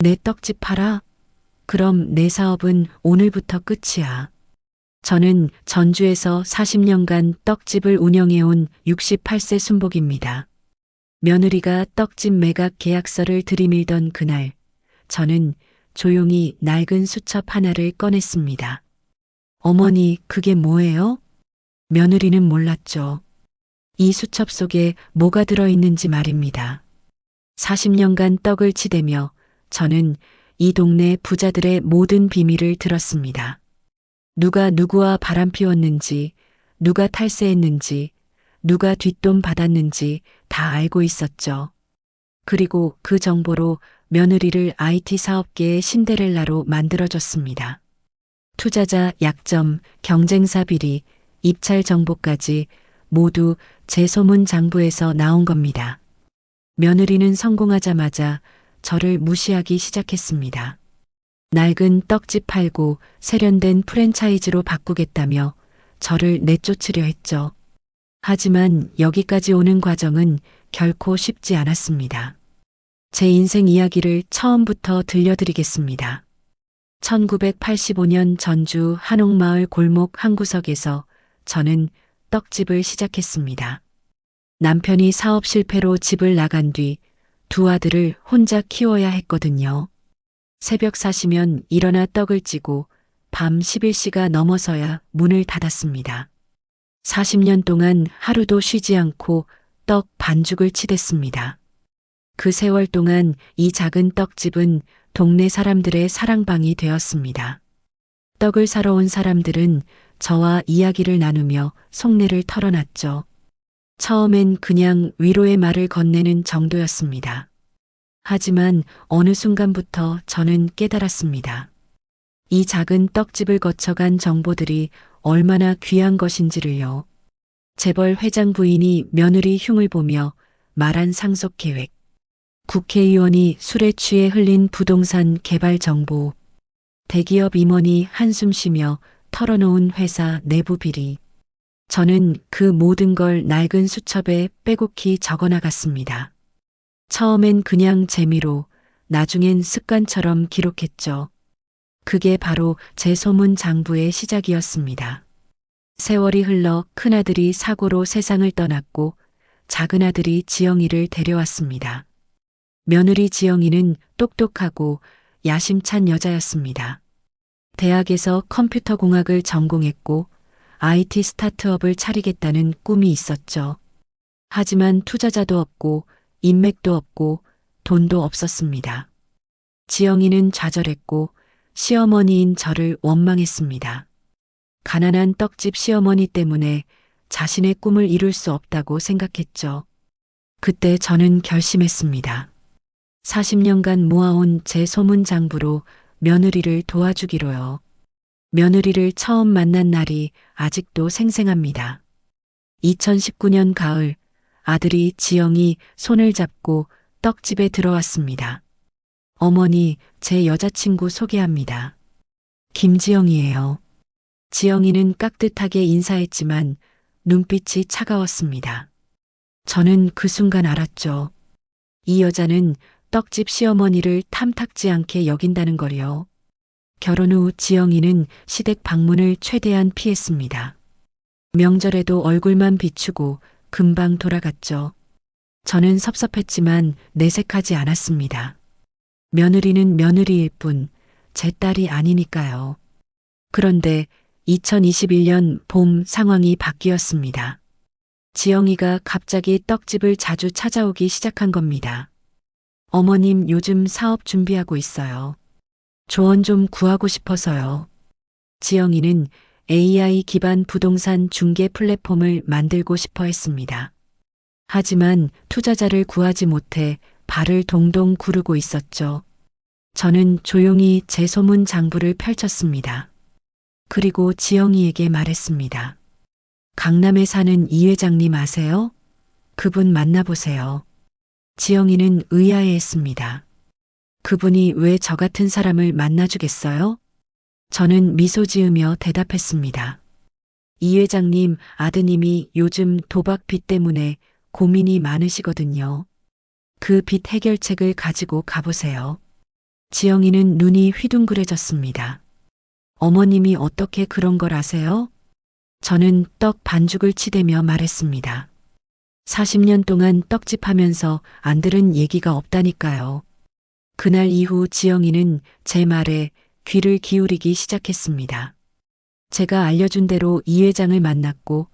내 떡집 팔아? 그럼 내 사업은 오늘부터 끝이야. 저는 전주에서 40년간 떡집을 운영해온 68세 순복입니다. 며느리가 떡집 매각 계약서를 들이밀던 그날, 저는 조용히 낡은 수첩 하나를 꺼냈습니다. 어머니, 그게 뭐예요? 며느리는 몰랐죠. 이 수첩 속에 뭐가 들어있는지 말입니다. 40년간 떡을 치대며 저는 이 동네 부자들의 모든 비밀을 들었습니다. 누가 누구와 바람 피웠는지, 누가 탈세했는지, 누가 뒷돈 받았는지 다 알고 있었죠. 그리고 그 정보로 며느리를 IT 사업계의 신데렐라로 만들어줬습니다. 투자자 약점, 경쟁사 비리, 입찰 정보까지 모두 제 소문 장부에서 나온 겁니다. 며느리는 성공하자마자 저를 무시하기 시작했습니다. 낡은 떡집 팔고 세련된 프랜차이즈로 바꾸겠다며 저를 내쫓으려 했죠. 하지만 여기까지 오는 과정은 결코 쉽지 않았습니다. 제 인생 이야기를 처음부터 들려드리겠습니다. 1985년 전주 한옥마을 골목 한 구석에서 저는 떡집을 시작했습니다. 남편이 사업 실패로 집을 나간 뒤 두 아들을 혼자 키워야 했거든요. 새벽 4시면 일어나 떡을 찌고 밤 11시가 넘어서야 문을 닫았습니다. 40년 동안 하루도 쉬지 않고 떡 반죽을 치댔습니다. 그 세월 동안 이 작은 떡집은 동네 사람들의 사랑방이 되었습니다. 떡을 사러 온 사람들은 저와 이야기를 나누며 속내를 털어놨죠. 처음엔 그냥 위로의 말을 건네는 정도였습니다. 하지만 어느 순간부터 저는 깨달았습니다. 이 작은 떡집을 거쳐간 정보들이 얼마나 귀한 것인지를요. 재벌 회장 부인이 며느리 흉을 보며 말한 상속 계획, 국회의원이 술에 취해 흘린 부동산 개발 정보, 대기업 임원이 한숨 쉬며 털어놓은 회사 내부 비리. 저는 그 모든 걸 낡은 수첩에 빼곡히 적어나갔습니다. 처음엔 그냥 재미로, 나중엔 습관처럼 기록했죠. 그게 바로 제 소문 장부의 시작이었습니다. 세월이 흘러 큰아들이 사고로 세상을 떠났고 작은아들이 지영이를 데려왔습니다. 며느리 지영이는 똑똑하고 야심찬 여자였습니다. 대학에서 컴퓨터공학을 전공했고 IT 스타트업을 차리겠다는 꿈이 있었죠. 하지만 투자자도 없고 인맥도 없고 돈도 없었습니다. 지영이는 좌절했고 시어머니인 저를 원망했습니다. 가난한 떡집 시어머니 때문에 자신의 꿈을 이룰 수 없다고 생각했죠. 그때 저는 결심했습니다. 40년간 모아온 제 소문 장부로 며느리를 도와주기로요. 며느리를 처음 만난 날이 아직도 생생합니다. 2019년 가을, 아들이 지영이 손을 잡고 떡집에 들어왔습니다. 어머니, 제 여자친구 소개합니다. 김지영이에요. 지영이는 깍듯하게 인사했지만 눈빛이 차가웠습니다. 저는 그 순간 알았죠. 이 여자는 떡집 시어머니를 탐탁지 않게 여긴다는 걸요. 결혼 후 지영이는 시댁 방문을 최대한 피했습니다. 명절에도 얼굴만 비추고 금방 돌아갔죠. 저는 섭섭했지만 내색하지 않았습니다. 며느리는 며느리일 뿐 제 딸이 아니니까요. 그런데 2021년 봄 상황이 바뀌었습니다. 지영이가 갑자기 떡집을 자주 찾아오기 시작한 겁니다. 어머님, 요즘 사업 준비하고 있어요. 조언 좀 구하고 싶어서요. 지영이는 AI 기반 부동산 중개 플랫폼을 만들고 싶어 했습니다. 하지만 투자자를 구하지 못해 발을 동동 구르고 있었죠. 저는 조용히 제 소문 장부를 펼쳤습니다. 그리고 지영이에게 말했습니다. 강남에 사는 이 회장님 아세요? 그분 만나보세요. 지영이는 의아해했습니다. 그분이 왜 저 같은 사람을 만나주겠어요? 저는 미소 지으며 대답했습니다. 이 회장님 아드님이 요즘 도박 빚 때문에 고민이 많으시거든요. 그 빚 해결책을 가지고 가보세요. 지영이는 눈이 휘둥그레졌습니다. 어머님이 어떻게 그런 걸 아세요? 저는 떡 반죽을 치대며 말했습니다. 40년 동안 떡집 하면서 안 들은 얘기가 없다니까요. 그날 이후 지영이는 제 말에 귀를 기울이기 시작했습니다. 제가 알려준 대로 이 회장을 만났고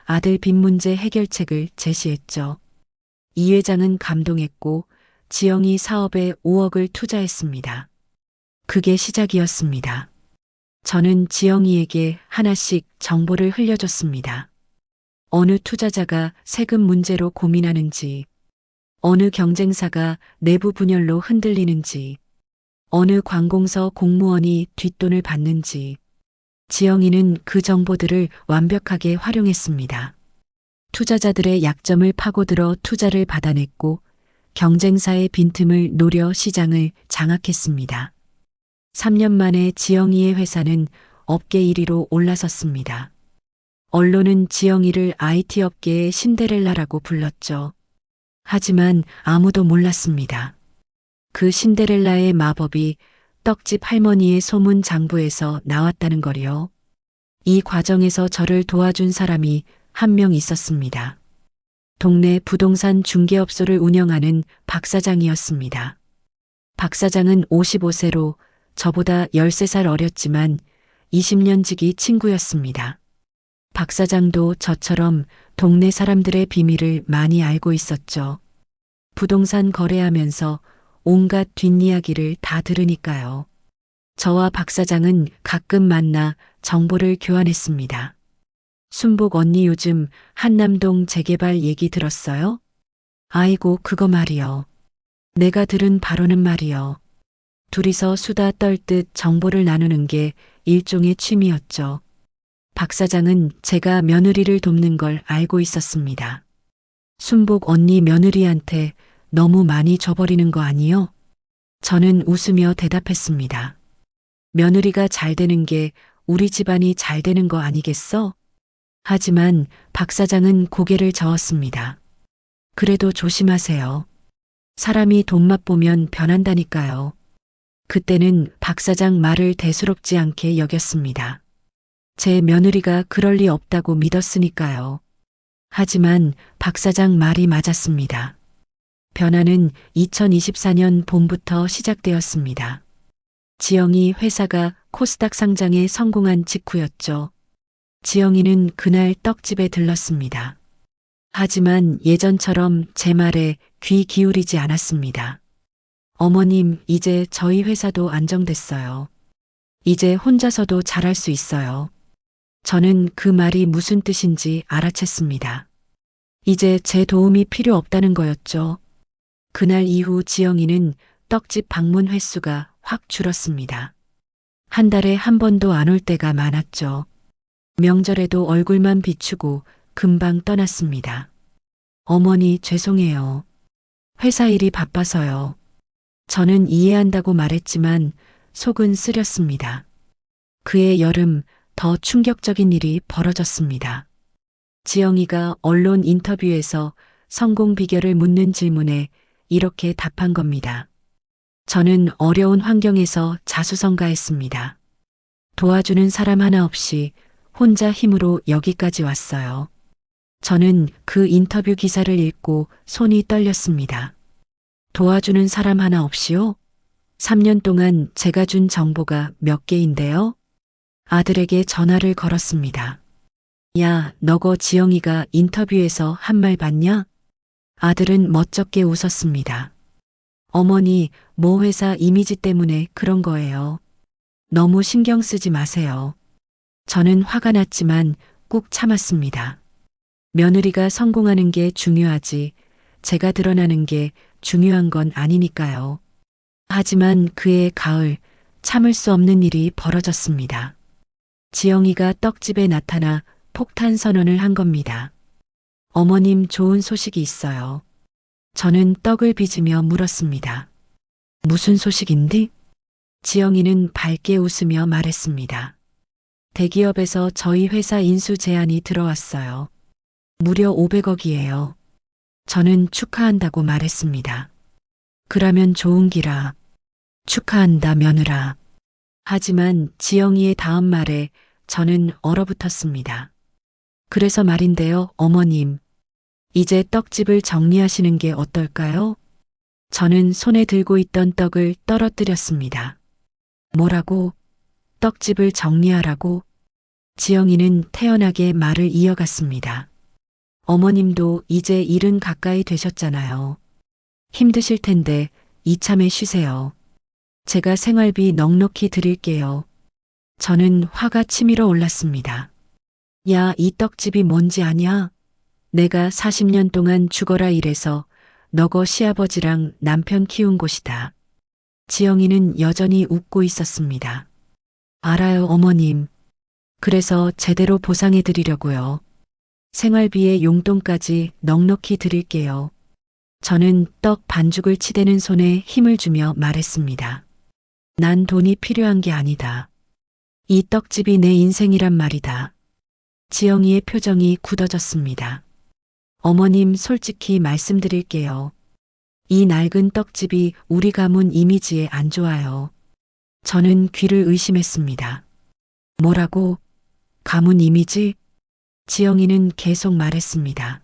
아들 빚 문제 해결책을 제시했죠. 이 회장은 감동했고 지영이 사업에 5억을 투자했습니다. 그게 시작이었습니다. 저는 지영이에게 하나씩 정보를 흘려줬습니다. 어느 투자자가 세금 문제로 고민하는지, 어느 경쟁사가 내부 분열로 흔들리는지, 어느 관공서 공무원이 뒷돈을 받는지, 지영이는 그 정보들을 완벽하게 활용했습니다. 투자자들의 약점을 파고들어 투자를 받아냈고 경쟁사의 빈틈을 노려 시장을 장악했습니다. 3년 만에 지영이의 회사는 업계 1위로 올라섰습니다. 언론은 지영이를 IT 업계의 신데렐라라고 불렀죠. 하지만 아무도 몰랐습니다. 그 신데렐라의 마법이 떡집 할머니의 소문 장부에서 나왔다는 거리요. 이 과정에서 저를 도와준 사람이 한 명 있었습니다. 동네 부동산 중개업소를 운영하는 박 사장이었습니다. 박 사장은 55세로 저보다 13살 어렸지만 20년 지기 친구였습니다. 박 사장도 저처럼 동네 사람들의 비밀을 많이 알고 있었죠. 부동산 거래하면서 온갖 뒷이야기를 다 들으니까요. 저와 박 사장은 가끔 만나 정보를 교환했습니다. 순복 언니 요즘 한남동 재개발 얘기 들었어요? 아이고 그거 말이요. 내가 들은 바로는 말이요. 둘이서 수다 떨듯 정보를 나누는 게 일종의 취미였죠. 박 사장은 제가 며느리를 돕는 걸 알고 있었습니다. 순복 언니 며느리한테 너무 많이 줘버리는 거 아니요? 저는 웃으며 대답했습니다. 며느리가 잘 되는 게 우리 집안이 잘 되는 거 아니겠어? 하지만 박 사장은 고개를 저었습니다. 그래도 조심하세요. 사람이 돈 맛보면 변한다니까요. 그때는 박 사장 말을 대수롭지 않게 여겼습니다. 제 며느리가 그럴 리 없다고 믿었으니까요. 하지만 박 사장 말이 맞았습니다. 변화는 2024년 봄부터 시작되었습니다. 지영이 회사가 코스닥 상장에 성공한 직후였죠. 지영이는 그날 떡집에 들렀습니다. 하지만 예전처럼 제 말에 귀 기울이지 않았습니다. 어머님, 이제 저희 회사도 안정됐어요. 이제 혼자서도 잘할 수 있어요. 저는 그 말이 무슨 뜻인지 알아챘습니다. 이제 제 도움이 필요 없다는 거였죠. 그날 이후 지영이는 떡집 방문 횟수가 확 줄었습니다. 한 달에 한 번도 안 올 때가 많았죠. 명절에도 얼굴만 비추고 금방 떠났습니다. 어머니 죄송해요. 회사 일이 바빠서요. 저는 이해한다고 말했지만 속은 쓰렸습니다. 그해 여름 더 충격적인 일이 벌어졌습니다. 지영이가 언론 인터뷰에서 성공 비결을 묻는 질문에 이렇게 답한 겁니다. 저는 어려운 환경에서 자수성가했습니다. 도와주는 사람 하나 없이 혼자 힘으로 여기까지 왔어요. 저는 그 인터뷰 기사를 읽고 손이 떨렸습니다. 도와주는 사람 하나 없이요? 3년 동안 제가 준 정보가 몇 개인데요? 아들에게 전화를 걸었습니다. 야, 너거 지영이가 인터뷰에서 한 말 봤냐? 아들은 멋쩍게 웃었습니다. 어머니, 모 회사 이미지 때문에 그런 거예요. 너무 신경 쓰지 마세요. 저는 화가 났지만 꾹 참았습니다. 며느리가 성공하는 게 중요하지 제가 드러나는 게 중요한 건 아니니까요. 하지만 그해 가을 참을 수 없는 일이 벌어졌습니다. 지영이가 떡집에 나타나 폭탄 선언을 한 겁니다. 어머님 좋은 소식이 있어요. 저는 떡을 빚으며 물었습니다. 무슨 소식인데? 지영이는 밝게 웃으며 말했습니다. 대기업에서 저희 회사 인수 제안이 들어왔어요. 무려 500억이에요. 저는 축하한다고 말했습니다. 그러면 좋은 기라. 축하한다, 며느라. 하지만 지영이의 다음 말에 저는 얼어붙었습니다. 그래서 말인데요, 어머님. 이제 떡집을 정리하시는 게 어떨까요? 저는 손에 들고 있던 떡을 떨어뜨렸습니다. 뭐라고? 떡집을 정리하라고? 지영이는 태연하게 말을 이어갔습니다. 어머님도 이제 일은 가까이 되셨잖아요. 힘드실 텐데 이참에 쉬세요. 제가 생활비 넉넉히 드릴게요. 저는 화가 치밀어 올랐습니다. 야, 이 떡집이 뭔지 아냐? 내가 40년 동안 죽어라 일해서 너거 시아버지랑 남편 키운 곳이다. 지영이는 여전히 웃고 있었습니다. 알아요, 어머님. 그래서 제대로 보상해 드리려고요. 생활비에 용돈까지 넉넉히 드릴게요. 저는 떡 반죽을 치대는 손에 힘을 주며 말했습니다. 난 돈이 필요한 게 아니다. 이 떡집이 내 인생이란 말이다. 지영이의 표정이 굳어졌습니다. 어머님, 솔직히 말씀드릴게요. 이 낡은 떡집이 우리 가문 이미지에 안 좋아요. 저는 귀를 의심했습니다. 뭐라고? 가문 이미지? 지영이는 계속 말했습니다.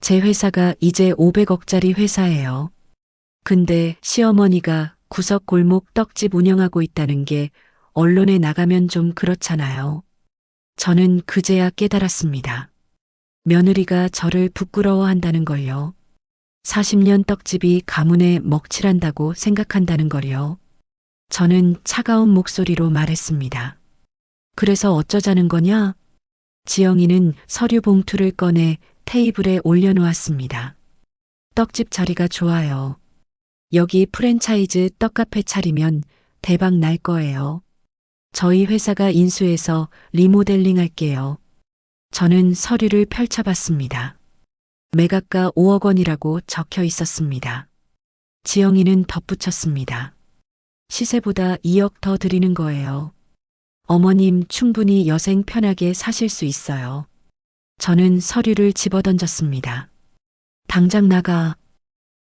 제 회사가 이제 500억짜리 회사예요. 근데 시어머니가 구석 골목 떡집 운영하고 있다는 게 언론에 나가면 좀 그렇잖아요. 저는 그제야 깨달았습니다. 며느리가 저를 부끄러워한다는 걸요. 40년 떡집이 가문에 먹칠한다고 생각한다는 걸요. 저는 차가운 목소리로 말했습니다. 그래서 어쩌자는 거냐? 지영이는 서류 봉투를 꺼내 테이블에 올려놓았습니다. 떡집 자리가 좋아요. 여기 프랜차이즈 떡카페 차리면 대박 날 거예요. 저희 회사가 인수해서 리모델링 할게요. 저는 서류를 펼쳐봤습니다. 매각가 5억 원이라고 적혀 있었습니다. 지영이는 덧붙였습니다. 시세보다 2억 더 드리는 거예요. 어머님, 충분히 여생 편하게 사실 수 있어요. 저는 서류를 집어던졌습니다. 당장 나가.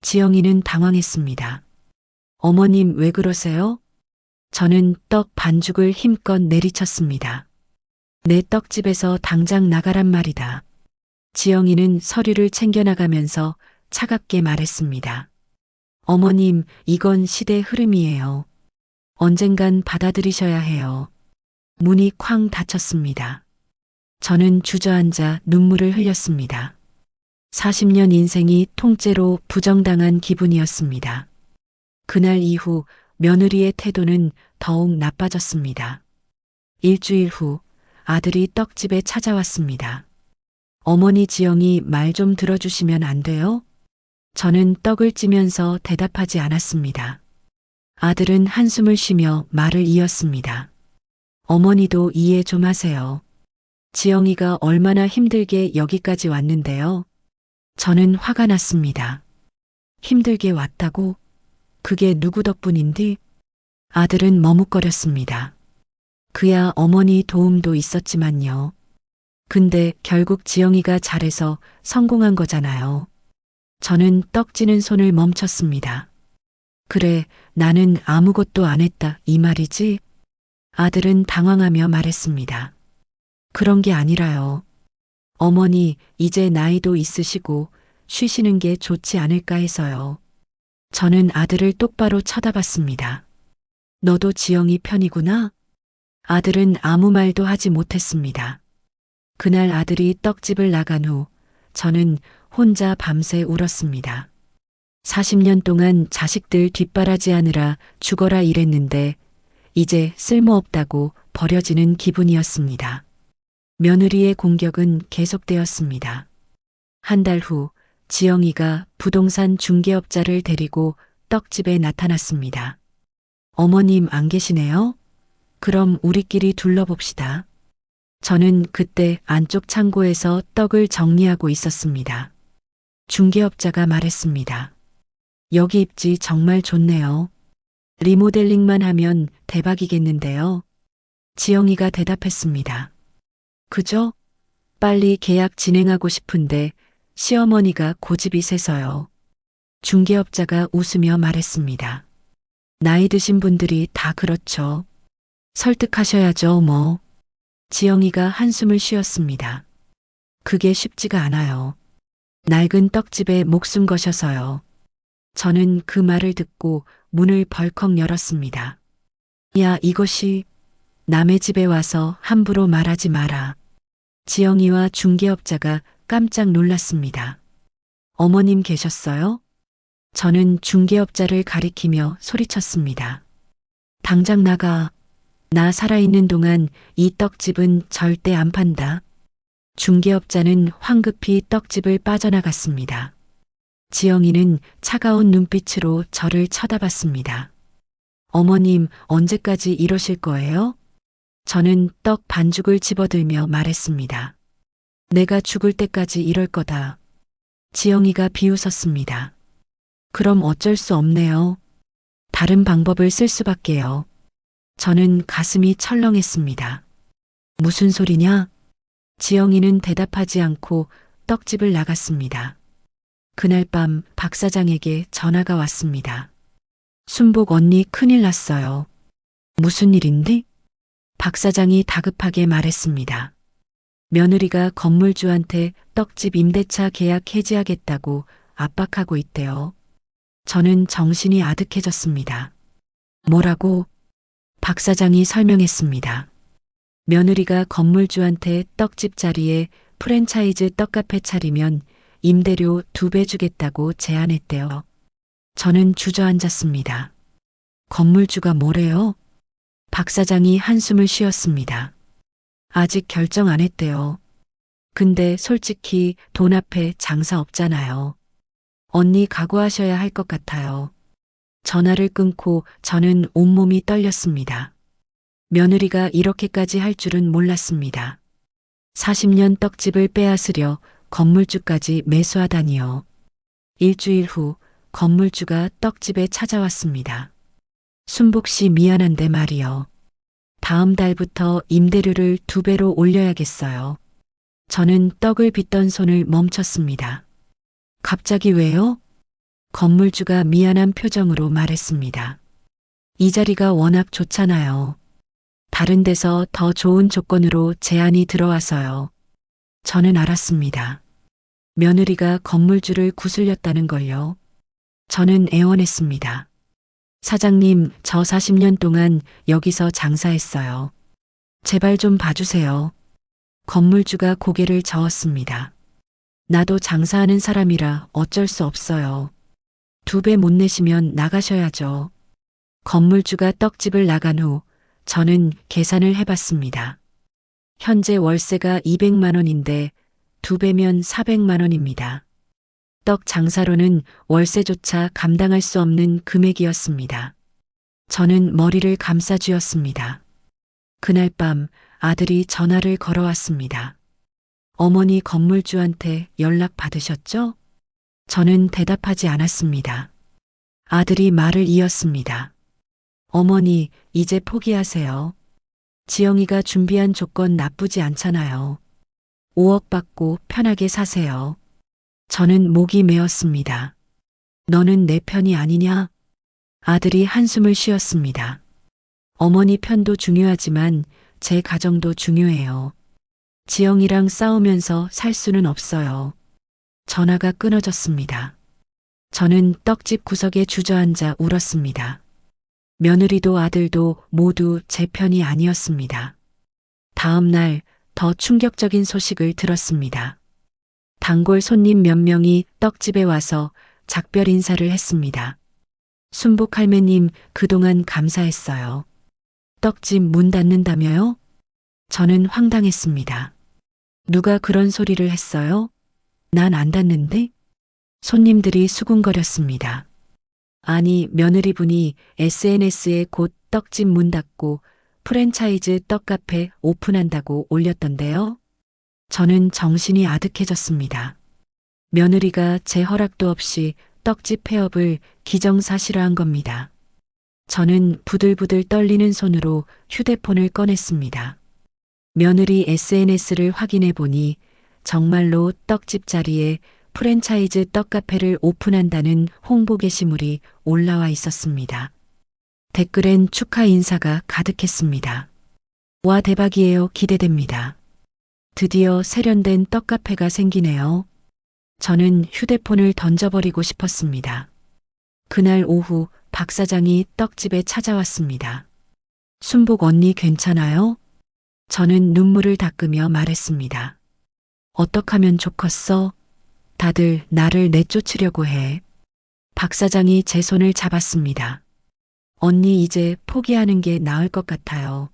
지영이는 당황했습니다. 어머님, 왜 그러세요? 저는 떡 반죽을 힘껏 내리쳤습니다. 내 떡집에서 당장 나가란 말이다. 지영이는 서류를 챙겨나가면서 차갑게 말했습니다. 어머님, 이건 시대 흐름이에요. 언젠간 받아들이셔야 해요. 문이 쾅 닫혔습니다. 저는 주저앉아 눈물을 흘렸습니다. 40년 인생이 통째로 부정당한 기분이었습니다. 그날 이후 며느리의 태도는 더욱 나빠졌습니다. 일주일 후 아들이 떡집에 찾아왔습니다. 어머니, 지영이 말 좀 들어주시면 안 돼요? 저는 떡을 찌면서 대답하지 않았습니다. 아들은 한숨을 쉬며 말을 이었습니다. 어머니도 이해 좀 하세요. 지영이가 얼마나 힘들게 여기까지 왔는데요. 저는 화가 났습니다. 힘들게 왔다고? 그게 누구 덕분인디? 아들은 머뭇거렸습니다. 그야 어머니 도움도 있었지만요. 근데 결국 지영이가 잘해서 성공한 거잖아요. 저는 떡지는 손을 멈췄습니다. 그래, 나는 아무것도 안 했다, 이 말이지? 아들은 당황하며 말했습니다. 그런 게 아니라요. 어머니, 이제 나이도 있으시고 쉬시는 게 좋지 않을까 해서요. 저는 아들을 똑바로 쳐다봤습니다. 너도 지영이 편이구나? 아들은 아무 말도 하지 못했습니다. 그날 아들이 떡집을 나간 후 저는 혼자 밤새 울었습니다. 40년 동안 자식들 뒷바라지하느라 죽어라 일했는데 이제 쓸모없다고 버려지는 기분이었습니다. 며느리의 공격은 계속되었습니다. 한 달 후 지영이가 부동산 중개업자를 데리고 떡집에 나타났습니다. 어머님 안 계시네요? 그럼 우리끼리 둘러봅시다. 저는 그때 안쪽 창고에서 떡을 정리하고 있었습니다. 중개업자가 말했습니다. 여기 입지 정말 좋네요. 리모델링만 하면 대박이겠는데요. 지영이가 대답했습니다. 그죠? 빨리 계약 진행하고 싶은데 시어머니가 고집이 세서요. 중개업자가 웃으며 말했습니다. 나이 드신 분들이 다 그렇죠. 설득하셔야죠, 뭐. 지영이가 한숨을 쉬었습니다. 그게 쉽지가 않아요. 낡은 떡집에 목숨 거셔서요. 저는 그 말을 듣고 문을 벌컥 열었습니다. 야, 이것이 남의 집에 와서 함부로 말하지 마라. 지영이와 중개업자가 깜짝 놀랐습니다. 어머님 계셨어요? 저는 중개업자를 가리키며 소리쳤습니다. 당장 나가. 나 살아있는 동안 이 떡집은 절대 안 판다. 중개업자는 황급히 떡집을 빠져나갔습니다. 지영이는 차가운 눈빛으로 저를 쳐다봤습니다. 어머님, 언제까지 이러실 거예요? 저는 떡 반죽을 집어들며 말했습니다. 내가 죽을 때까지 이럴 거다. 지영이가 비웃었습니다. 그럼 어쩔 수 없네요. 다른 방법을 쓸 수밖에요. 저는 가슴이 철렁했습니다. 무슨 소리냐? 지영이는 대답하지 않고 떡집을 나갔습니다. 그날 밤 박 사장에게 전화가 왔습니다. 순복 언니 큰일 났어요. 무슨 일인데? 박 사장이 다급하게 말했습니다. 며느리가 건물주한테 떡집 임대차 계약 해지하겠다고 압박하고 있대요. 저는 정신이 아득해졌습니다. 뭐라고? 박 사장이 설명했습니다. 며느리가 건물주한테 떡집 자리에 프랜차이즈 떡카페 차리면 임대료 2배 주겠다고 제안했대요. 저는 주저앉았습니다. 건물주가 뭐래요? 박 사장이 한숨을 쉬었습니다. 아직 결정 안 했대요. 근데 솔직히 돈 앞에 장사 없잖아요. 언니 각오하셔야 할 것 같아요. 전화를 끊고 저는 온몸이 떨렸습니다. 며느리가 이렇게까지 할 줄은 몰랐습니다. 40년 떡집을 빼앗으려 건물주까지 매수하다니요. 일주일 후 건물주가 떡집에 찾아왔습니다. 순복 씨 미안한데 말이요. 다음 달부터 임대료를 2배로 올려야겠어요. 저는 떡을 빚던 손을 멈췄습니다. 갑자기 왜요? 건물주가 미안한 표정으로 말했습니다. 이 자리가 워낙 좋잖아요. 다른 데서 더 좋은 조건으로 제안이 들어와서요. 저는 알았습니다. 며느리가 건물주를 구슬렸다는 걸요. 저는 애원했습니다. 사장님, 저 40년 동안 여기서 장사했어요. 제발 좀 봐주세요. 건물주가 고개를 저었습니다. 나도 장사하는 사람이라 어쩔 수 없어요. 2배 못 내시면 나가셔야죠. 건물주가 떡집을 나간 후 저는 계산을 해봤습니다. 현재 월세가 200만 원인데 2배면 400만 원입니다. 떡 장사로는 월세조차 감당할 수 없는 금액이었습니다. 저는 머리를 감싸쥐었습니다. 그날 밤 아들이 전화를 걸어왔습니다. 어머니 건물주한테 연락 받으셨죠? 저는 대답하지 않았습니다. 아들이 말을 이었습니다. 어머니, 이제 포기하세요. 지영이가 준비한 조건 나쁘지 않잖아요. 5억 받고 편하게 사세요. 저는 목이 메었습니다. 너는 내 편이 아니냐? 아들이 한숨을 쉬었습니다. 어머니 편도 중요하지만 제 가정도 중요해요. 지영이랑 싸우면서 살 수는 없어요. 전화가 끊어졌습니다. 저는 떡집 구석에 주저앉아 울었습니다. 며느리도 아들도 모두 제 편이 아니었습니다. 다음 날 더 충격적인 소식을 들었습니다. 단골 손님 몇 명이 떡집에 와서 작별 인사를 했습니다. 순복 할매님, 그동안 감사했어요. 떡집 문 닫는다며요? 저는 황당했습니다. 누가 그런 소리를 했어요? 난 안 닫는데? 손님들이 수군거렸습니다. 아니, 며느리분이 SNS에 곧 떡집 문 닫고 프랜차이즈 떡카페 오픈한다고 올렸던데요. 저는 정신이 아득해졌습니다. 며느리가 제 허락도 없이 떡집 폐업을 기정사실화한 겁니다. 저는 부들부들 떨리는 손으로 휴대폰을 꺼냈습니다. 며느리 SNS를 확인해 보니 정말로 떡집 자리에 프랜차이즈 떡카페를 오픈한다는 홍보 게시물이 올라와 있었습니다. 댓글엔 축하 인사가 가득했습니다. 와, 대박이에요. 기대됩니다. 드디어 세련된 떡카페가 생기네요. 저는 휴대폰을 던져버리고 싶었습니다. 그날 오후 박 사장이 떡집에 찾아왔습니다. 순복 언니 괜찮아요? 저는 눈물을 닦으며 말했습니다. 어떡하면 좋겠어? 다들 나를 내쫓으려고 해. 박 사장이 제 손을 잡았습니다. 언니 이제 포기하는 게 나을 것 같아요.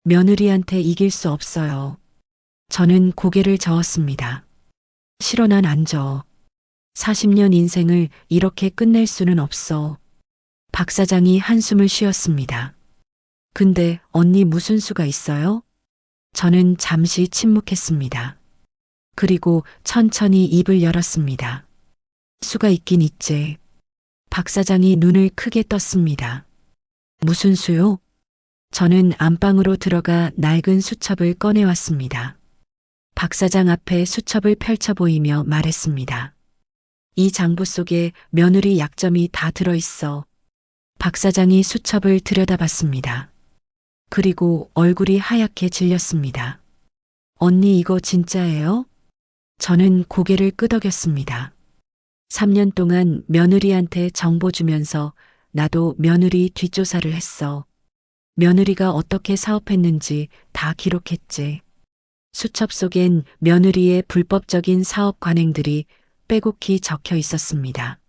며느리한테 이길 수 없어요. 저는 고개를 저었습니다. 싫어, 난 안 져. 40년 인생을 이렇게 끝낼 수는 없어. 박 사장이 한숨을 쉬었습니다. 근데 언니 무슨 수가 있어요? 저는 잠시 침묵했습니다. 그리고 천천히 입을 열었습니다. 수가 있긴 있지. 박 사장이 눈을 크게 떴습니다. 무슨 수요? 저는 안방으로 들어가 낡은 수첩을 꺼내왔습니다. 박 사장 앞에 수첩을 펼쳐 보이며 말했습니다. 이 장부 속에 며느리 약점이 다 들어있어. 박 사장이 수첩을 들여다봤습니다. 그리고 얼굴이 하얗게 질렸습니다. 언니 이거 진짜예요? 저는 고개를 끄덕였습니다. 3년 동안 며느리한테 정보 주면서 나도 며느리 뒷조사를 했어. 며느리가 어떻게 사업했는지 다 기록했지. 수첩 속엔 며느리의 불법적인 사업 관행들이 빼곡히 적혀 있었습니다.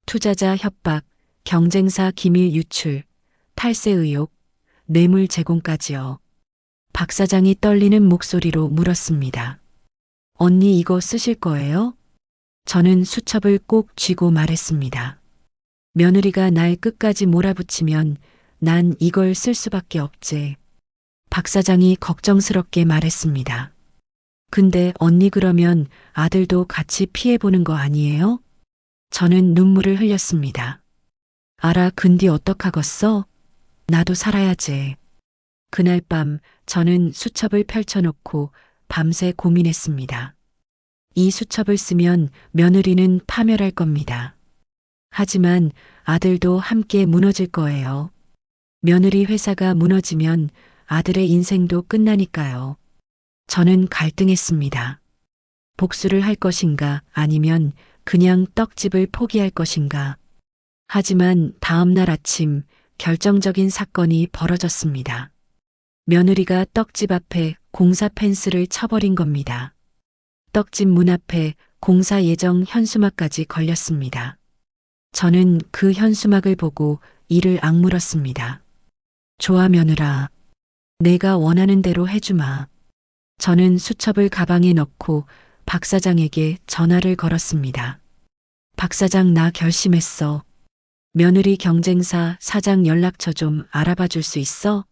투자자 협박, 경쟁사 기밀 유출, 탈세 의혹, 뇌물 제공까지요. 박 사장이 떨리는 목소리로 물었습니다. 언니 이거 쓰실 거예요? 저는 수첩을 꼭 쥐고 말했습니다. 며느리가 날 끝까지 몰아붙이면 난 이걸 쓸 수밖에 없지. 박 사장이 걱정스럽게 말했습니다. 근데 언니 그러면 아들도 같이 피해보는 거 아니에요? 저는 눈물을 흘렸습니다. 알아, 근데 어떡하겠어? 나도 살아야지. 그날 밤 저는 수첩을 펼쳐놓고 밤새 고민했습니다. 이 수첩을 쓰면 며느리는 파멸할 겁니다. 하지만 아들도 함께 무너질 거예요. 며느리 회사가 무너지면 아들의 인생도 끝나니까요. 저는 갈등했습니다. 복수를 할 것인가 아니면 그냥 떡집을 포기할 것인가. 하지만 다음 날 아침 결정적인 사건이 벌어졌습니다. 며느리가 떡집 앞에 공사 펜스를 쳐버린 겁니다. 떡집 문 앞에 공사 예정 현수막까지 걸렸습니다. 저는 그 현수막을 보고 이를 악물었습니다. 좋아 며느라. 내가 원하는 대로 해주마. 저는 수첩을 가방에 넣고 박 사장에게 전화를 걸었습니다. 박 사장 나 결심했어. 며느리 경쟁사 사장 연락처 좀 알아봐 줄 수 있어?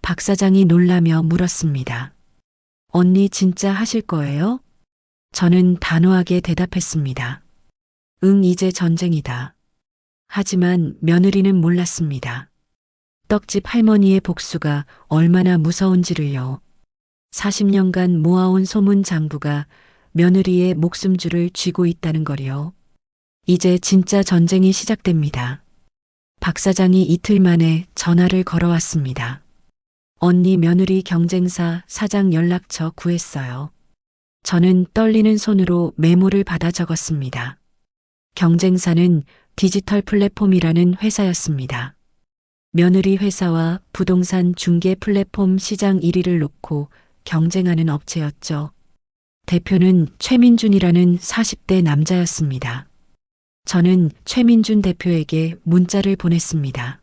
박 사장이 놀라며 물었습니다. 언니 진짜 하실 거예요? 저는 단호하게 대답했습니다. 응, 이제 전쟁이다. 하지만 며느리는 몰랐습니다. 떡집 할머니의 복수가 얼마나 무서운지를요. 40년간 모아온 소문 장부가 며느리의 목숨줄을 쥐고 있다는 거리요. 이제 진짜 전쟁이 시작됩니다. 박 사장이 이틀 만에 전화를 걸어왔습니다. 언니 며느리 경쟁사 사장 연락처 구했어요. 저는 떨리는 손으로 메모를 받아 적었습니다. 경쟁사는 디지털 플랫폼이라는 회사였습니다. 며느리 회사와 부동산 중개 플랫폼 시장 1위를 놓고 경쟁하는 업체였죠. 대표는 최민준이라는 40대 남자였습니다. 저는 최민준 대표에게 문자를 보냈습니다.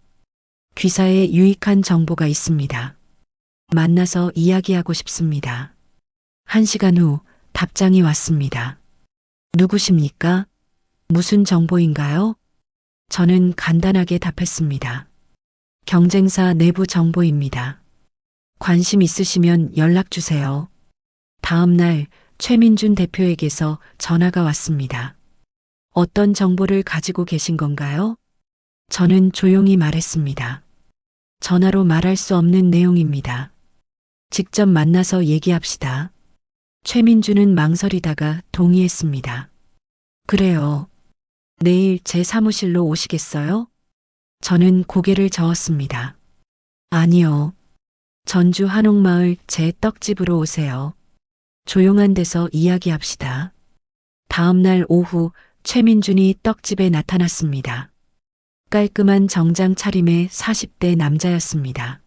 귀사에 유익한 정보가 있습니다. 만나서 이야기하고 싶습니다. 1시간 후 답장이 왔습니다. 누구십니까? 무슨 정보인가요? 저는 간단하게 답했습니다. 경쟁사 내부 정보입니다. 관심 있으시면 연락 주세요. 다음 날 최민준 대표에게서 전화가 왔습니다. 어떤 정보를 가지고 계신 건가요? 저는 조용히 말했습니다. 전화로 말할 수 없는 내용입니다. 직접 만나서 얘기합시다. 최민준은 망설이다가 동의했습니다. 그래요. 내일 제 사무실로 오시겠어요? 저는 고개를 저었습니다. 아니요. 전주 한옥마을 제 떡집으로 오세요. 조용한 데서 이야기합시다. 다음 날 오후 최민준이 떡집에 나타났습니다. 깔끔한 정장 차림의 40대 남자였습니다.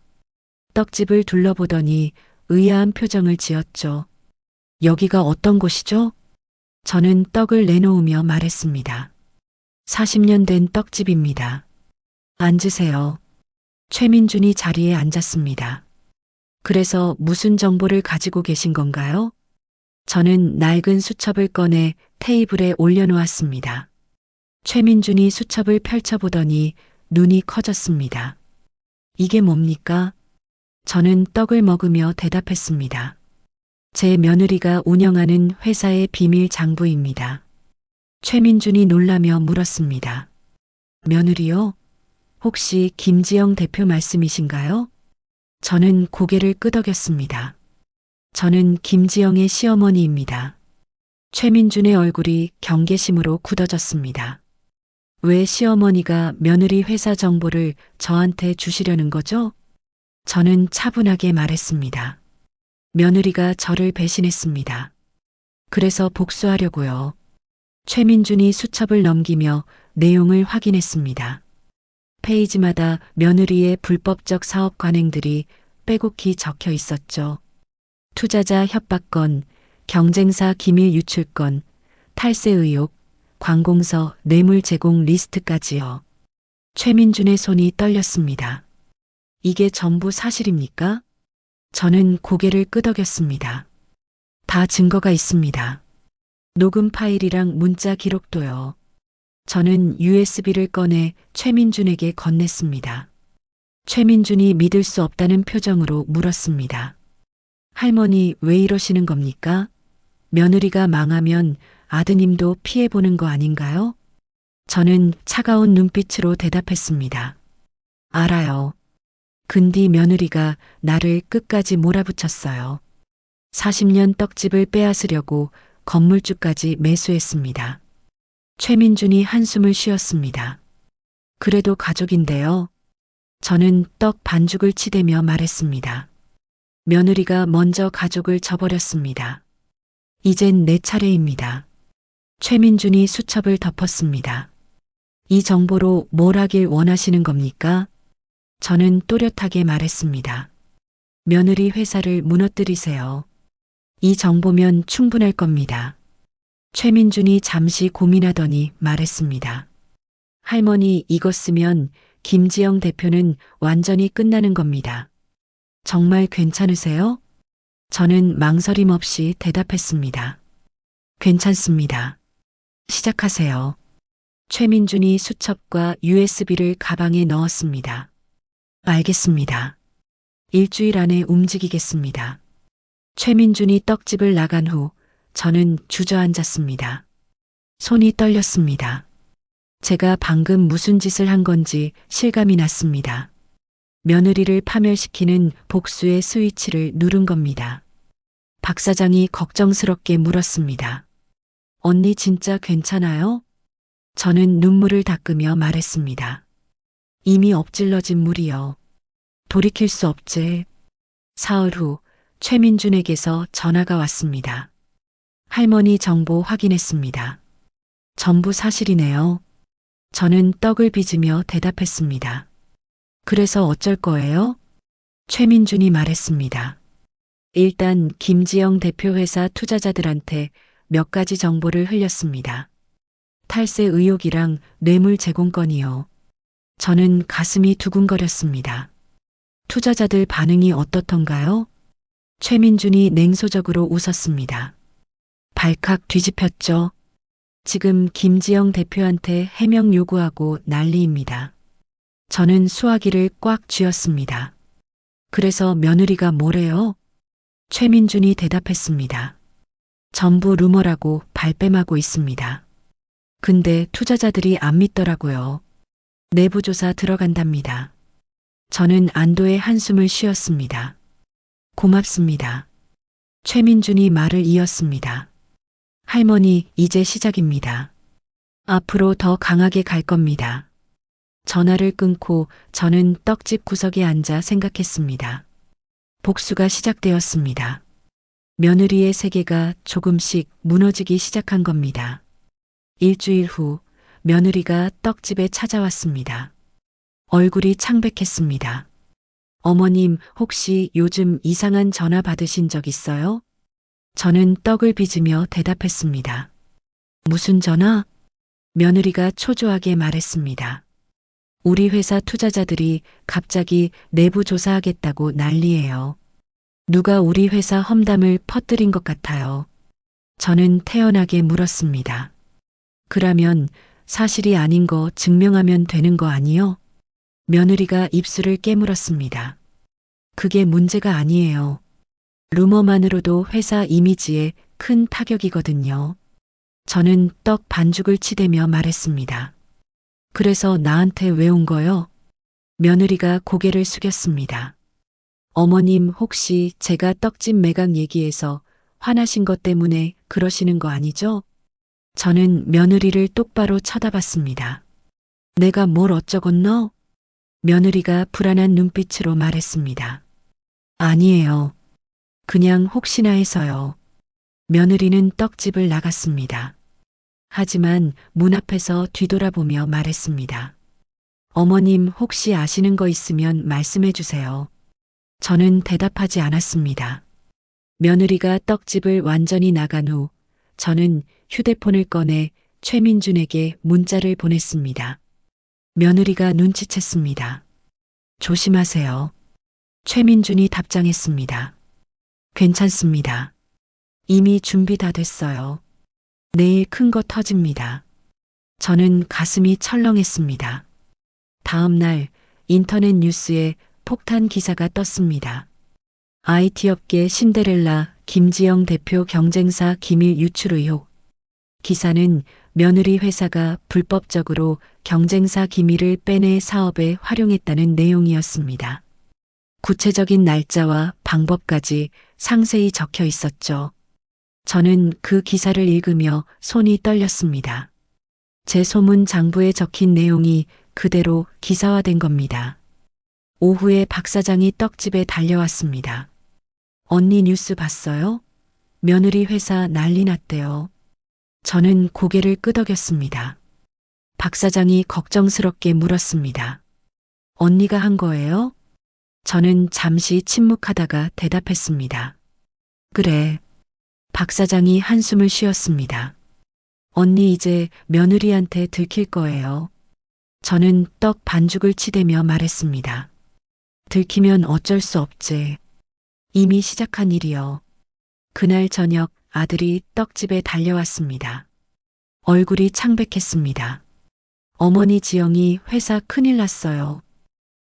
떡집을 둘러보더니 의아한 표정을 지었죠. 여기가 어떤 곳이죠? 저는 떡을 내놓으며 말했습니다. 40년 된 떡집입니다. 앉으세요. 최민준이 자리에 앉았습니다. 그래서 무슨 정보를 가지고 계신 건가요? 저는 낡은 수첩을 꺼내 테이블에 올려놓았습니다. 최민준이 수첩을 펼쳐보더니 눈이 커졌습니다. 이게 뭡니까? 저는 떡을 먹으며 대답했습니다. 제 며느리가 운영하는 회사의 비밀 장부입니다. 최민준이 놀라며 물었습니다. 며느리요? 혹시 김지영 대표 말씀이신가요? 저는 고개를 끄덕였습니다. 저는 김지영의 시어머니입니다. 최민준의 얼굴이 경계심으로 굳어졌습니다. 왜 시어머니가 며느리 회사 정보를 저한테 주시려는 거죠? 저는 차분하게 말했습니다. 며느리가 저를 배신했습니다. 그래서 복수하려고요. 최민준이 수첩을 넘기며 내용을 확인했습니다. 페이지마다 며느리의 불법적 사업 관행들이 빼곡히 적혀 있었죠. 투자자 협박건, 경쟁사 기밀 유출건, 탈세 의혹, 관공서 뇌물 제공 리스트까지요. 최민준의 손이 떨렸습니다. 이게 전부 사실입니까? 저는 고개를 끄덕였습니다. 다 증거가 있습니다. 녹음 파일이랑 문자 기록도요. 저는 USB를 꺼내 최민준에게 건넸습니다. 최민준이 믿을 수 없다는 표정으로 물었습니다. 할머니 왜 이러시는 겁니까? 며느리가 망하면 아드님도 피해보는 거 아닌가요? 저는 차가운 눈빛으로 대답했습니다. 알아요. 근디 며느리가 나를 끝까지 몰아붙였어요. 40년 떡집을 빼앗으려고 건물주까지 매수했습니다. 최민준이 한숨을 쉬었습니다. 그래도 가족인데요. 저는 떡 반죽을 치대며 말했습니다. 며느리가 먼저 가족을 저버렸습니다. 이젠 내 차례입니다. 최민준이 수첩을 덮었습니다. 이 정보로 뭘 하길 원하시는 겁니까? 저는 또렷하게 말했습니다. 며느리 회사를 무너뜨리세요. 이 정보면 충분할 겁니다. 최민준이 잠시 고민하더니 말했습니다. 할머니 이거 쓰면 김지영 대표는 완전히 끝나는 겁니다. 정말 괜찮으세요? 저는 망설임 없이 대답했습니다. 괜찮습니다. 시작하세요. 최민준이 수첩과 USB를 가방에 넣었습니다. 알겠습니다. 일주일 안에 움직이겠습니다. 최민준이 떡집을 나간 후 저는 주저앉았습니다. 손이 떨렸습니다. 제가 방금 무슨 짓을 한 건지 실감이 났습니다. 며느리를 파멸시키는 복수의 스위치를 누른 겁니다. 박 사장이 걱정스럽게 물었습니다. 언니 진짜 괜찮아요? 저는 눈물을 닦으며 말했습니다. 이미 엎질러진 물이요. 돌이킬 수 없지. 사흘 후 최민준에게서 전화가 왔습니다. 할머니 정보 확인했습니다. 전부 사실이네요. 저는 떡을 빚으며 대답했습니다. 그래서 어쩔 거예요? 최민준이 말했습니다. 일단 김지영 대표 회사 투자자들한테 몇 가지 정보를 흘렸습니다. 탈세 의혹이랑 뇌물 제공건이요. 저는 가슴이 두근거렸습니다. 투자자들 반응이 어떻던가요? 최민준이 냉소적으로 웃었습니다. 발칵 뒤집혔죠. 지금 김지영 대표한테 해명 요구하고 난리입니다. 저는 수화기를 꽉 쥐었습니다. 그래서 며느리가 뭐래요? 최민준이 대답했습니다. 전부 루머라고 발뺌하고 있습니다. 근데 투자자들이 안 믿더라고요. 내부조사 들어간답니다. 저는 안도의 한숨을 쉬었습니다. 고맙습니다. 최민준이 말을 이었습니다. 할머니, 이제 시작입니다. 앞으로 더 강하게 갈 겁니다. 전화를 끊고 저는 떡집 구석에 앉아 생각했습니다. 복수가 시작되었습니다. 며느리의 세계가 조금씩 무너지기 시작한 겁니다. 일주일 후 며느리가 떡집에 찾아왔습니다. 얼굴이 창백했습니다. 어머님, 혹시 요즘 이상한 전화 받으신 적 있어요? 저는 떡을 빚으며 대답했습니다. 무슨 전화? 며느리가 초조하게 말했습니다. 우리 회사 투자자들이 갑자기 내부 조사하겠다고 난리예요. 누가 우리 회사 험담을 퍼뜨린 것 같아요. 저는 태연하게 물었습니다. 그러면 사실이 아닌 거 증명하면 되는 거 아니요? 며느리가 입술을 깨물었습니다. 그게 문제가 아니에요. 루머만으로도 회사 이미지에 큰 타격이거든요. 저는 떡 반죽을 치대며 말했습니다. 그래서 나한테 왜 온 거요? 며느리가 고개를 숙였습니다. 어머님, 혹시 제가 떡집 매각 얘기해서 화나신 것 때문에 그러시는 거 아니죠? 저는 며느리를 똑바로 쳐다봤습니다. 내가 뭘 어쩌겠노? 며느리가 불안한 눈빛으로 말했습니다. 아니에요. 그냥 혹시나 해서요. 며느리는 떡집을 나갔습니다. 하지만 문 앞에서 뒤돌아보며 말했습니다. 어머님, 혹시 아시는 거 있으면 말씀해 주세요. 저는 대답하지 않았습니다. 며느리가 떡집을 완전히 나간 후 저는 휴대폰을 꺼내 최민준에게 문자를 보냈습니다. 며느리가 눈치챘습니다. 조심하세요. 최민준이 답장했습니다. 괜찮습니다. 이미 준비 다 됐어요. 내일 큰 거 터집니다. 저는 가슴이 철렁했습니다. 다음 날 인터넷 뉴스에 폭탄 기사가 떴습니다. IT 업계 신데렐라 김지영 대표 경쟁사 기밀 유출 의혹. 기사는 며느리 회사가 불법적으로 경쟁사 기밀을 빼내 사업에 활용했다는 내용이었습니다. 구체적인 날짜와 방법까지 상세히 적혀 있었죠. 저는 그 기사를 읽으며 손이 떨렸습니다. 제 소문 장부에 적힌 내용이 그대로 기사화된 겁니다. 오후에 박 사장이 떡집에 달려왔습니다. 언니 뉴스 봤어요? 며느리 회사 난리 났대요. 저는 고개를 끄덕였습니다. 박 사장이 걱정스럽게 물었습니다. 언니가 한 거예요? 저는 잠시 침묵하다가 대답했습니다. 그래. 박 사장이 한숨을 쉬었습니다. 언니 이제 며느리한테 들킬 거예요. 저는 떡 반죽을 치대며 말했습니다. 들키면 어쩔 수 없지. 이미 시작한 일이요. 그날 저녁 아들이 떡집에 달려왔습니다. 얼굴이 창백했습니다. 어머니 지영이 회사 큰일 났어요.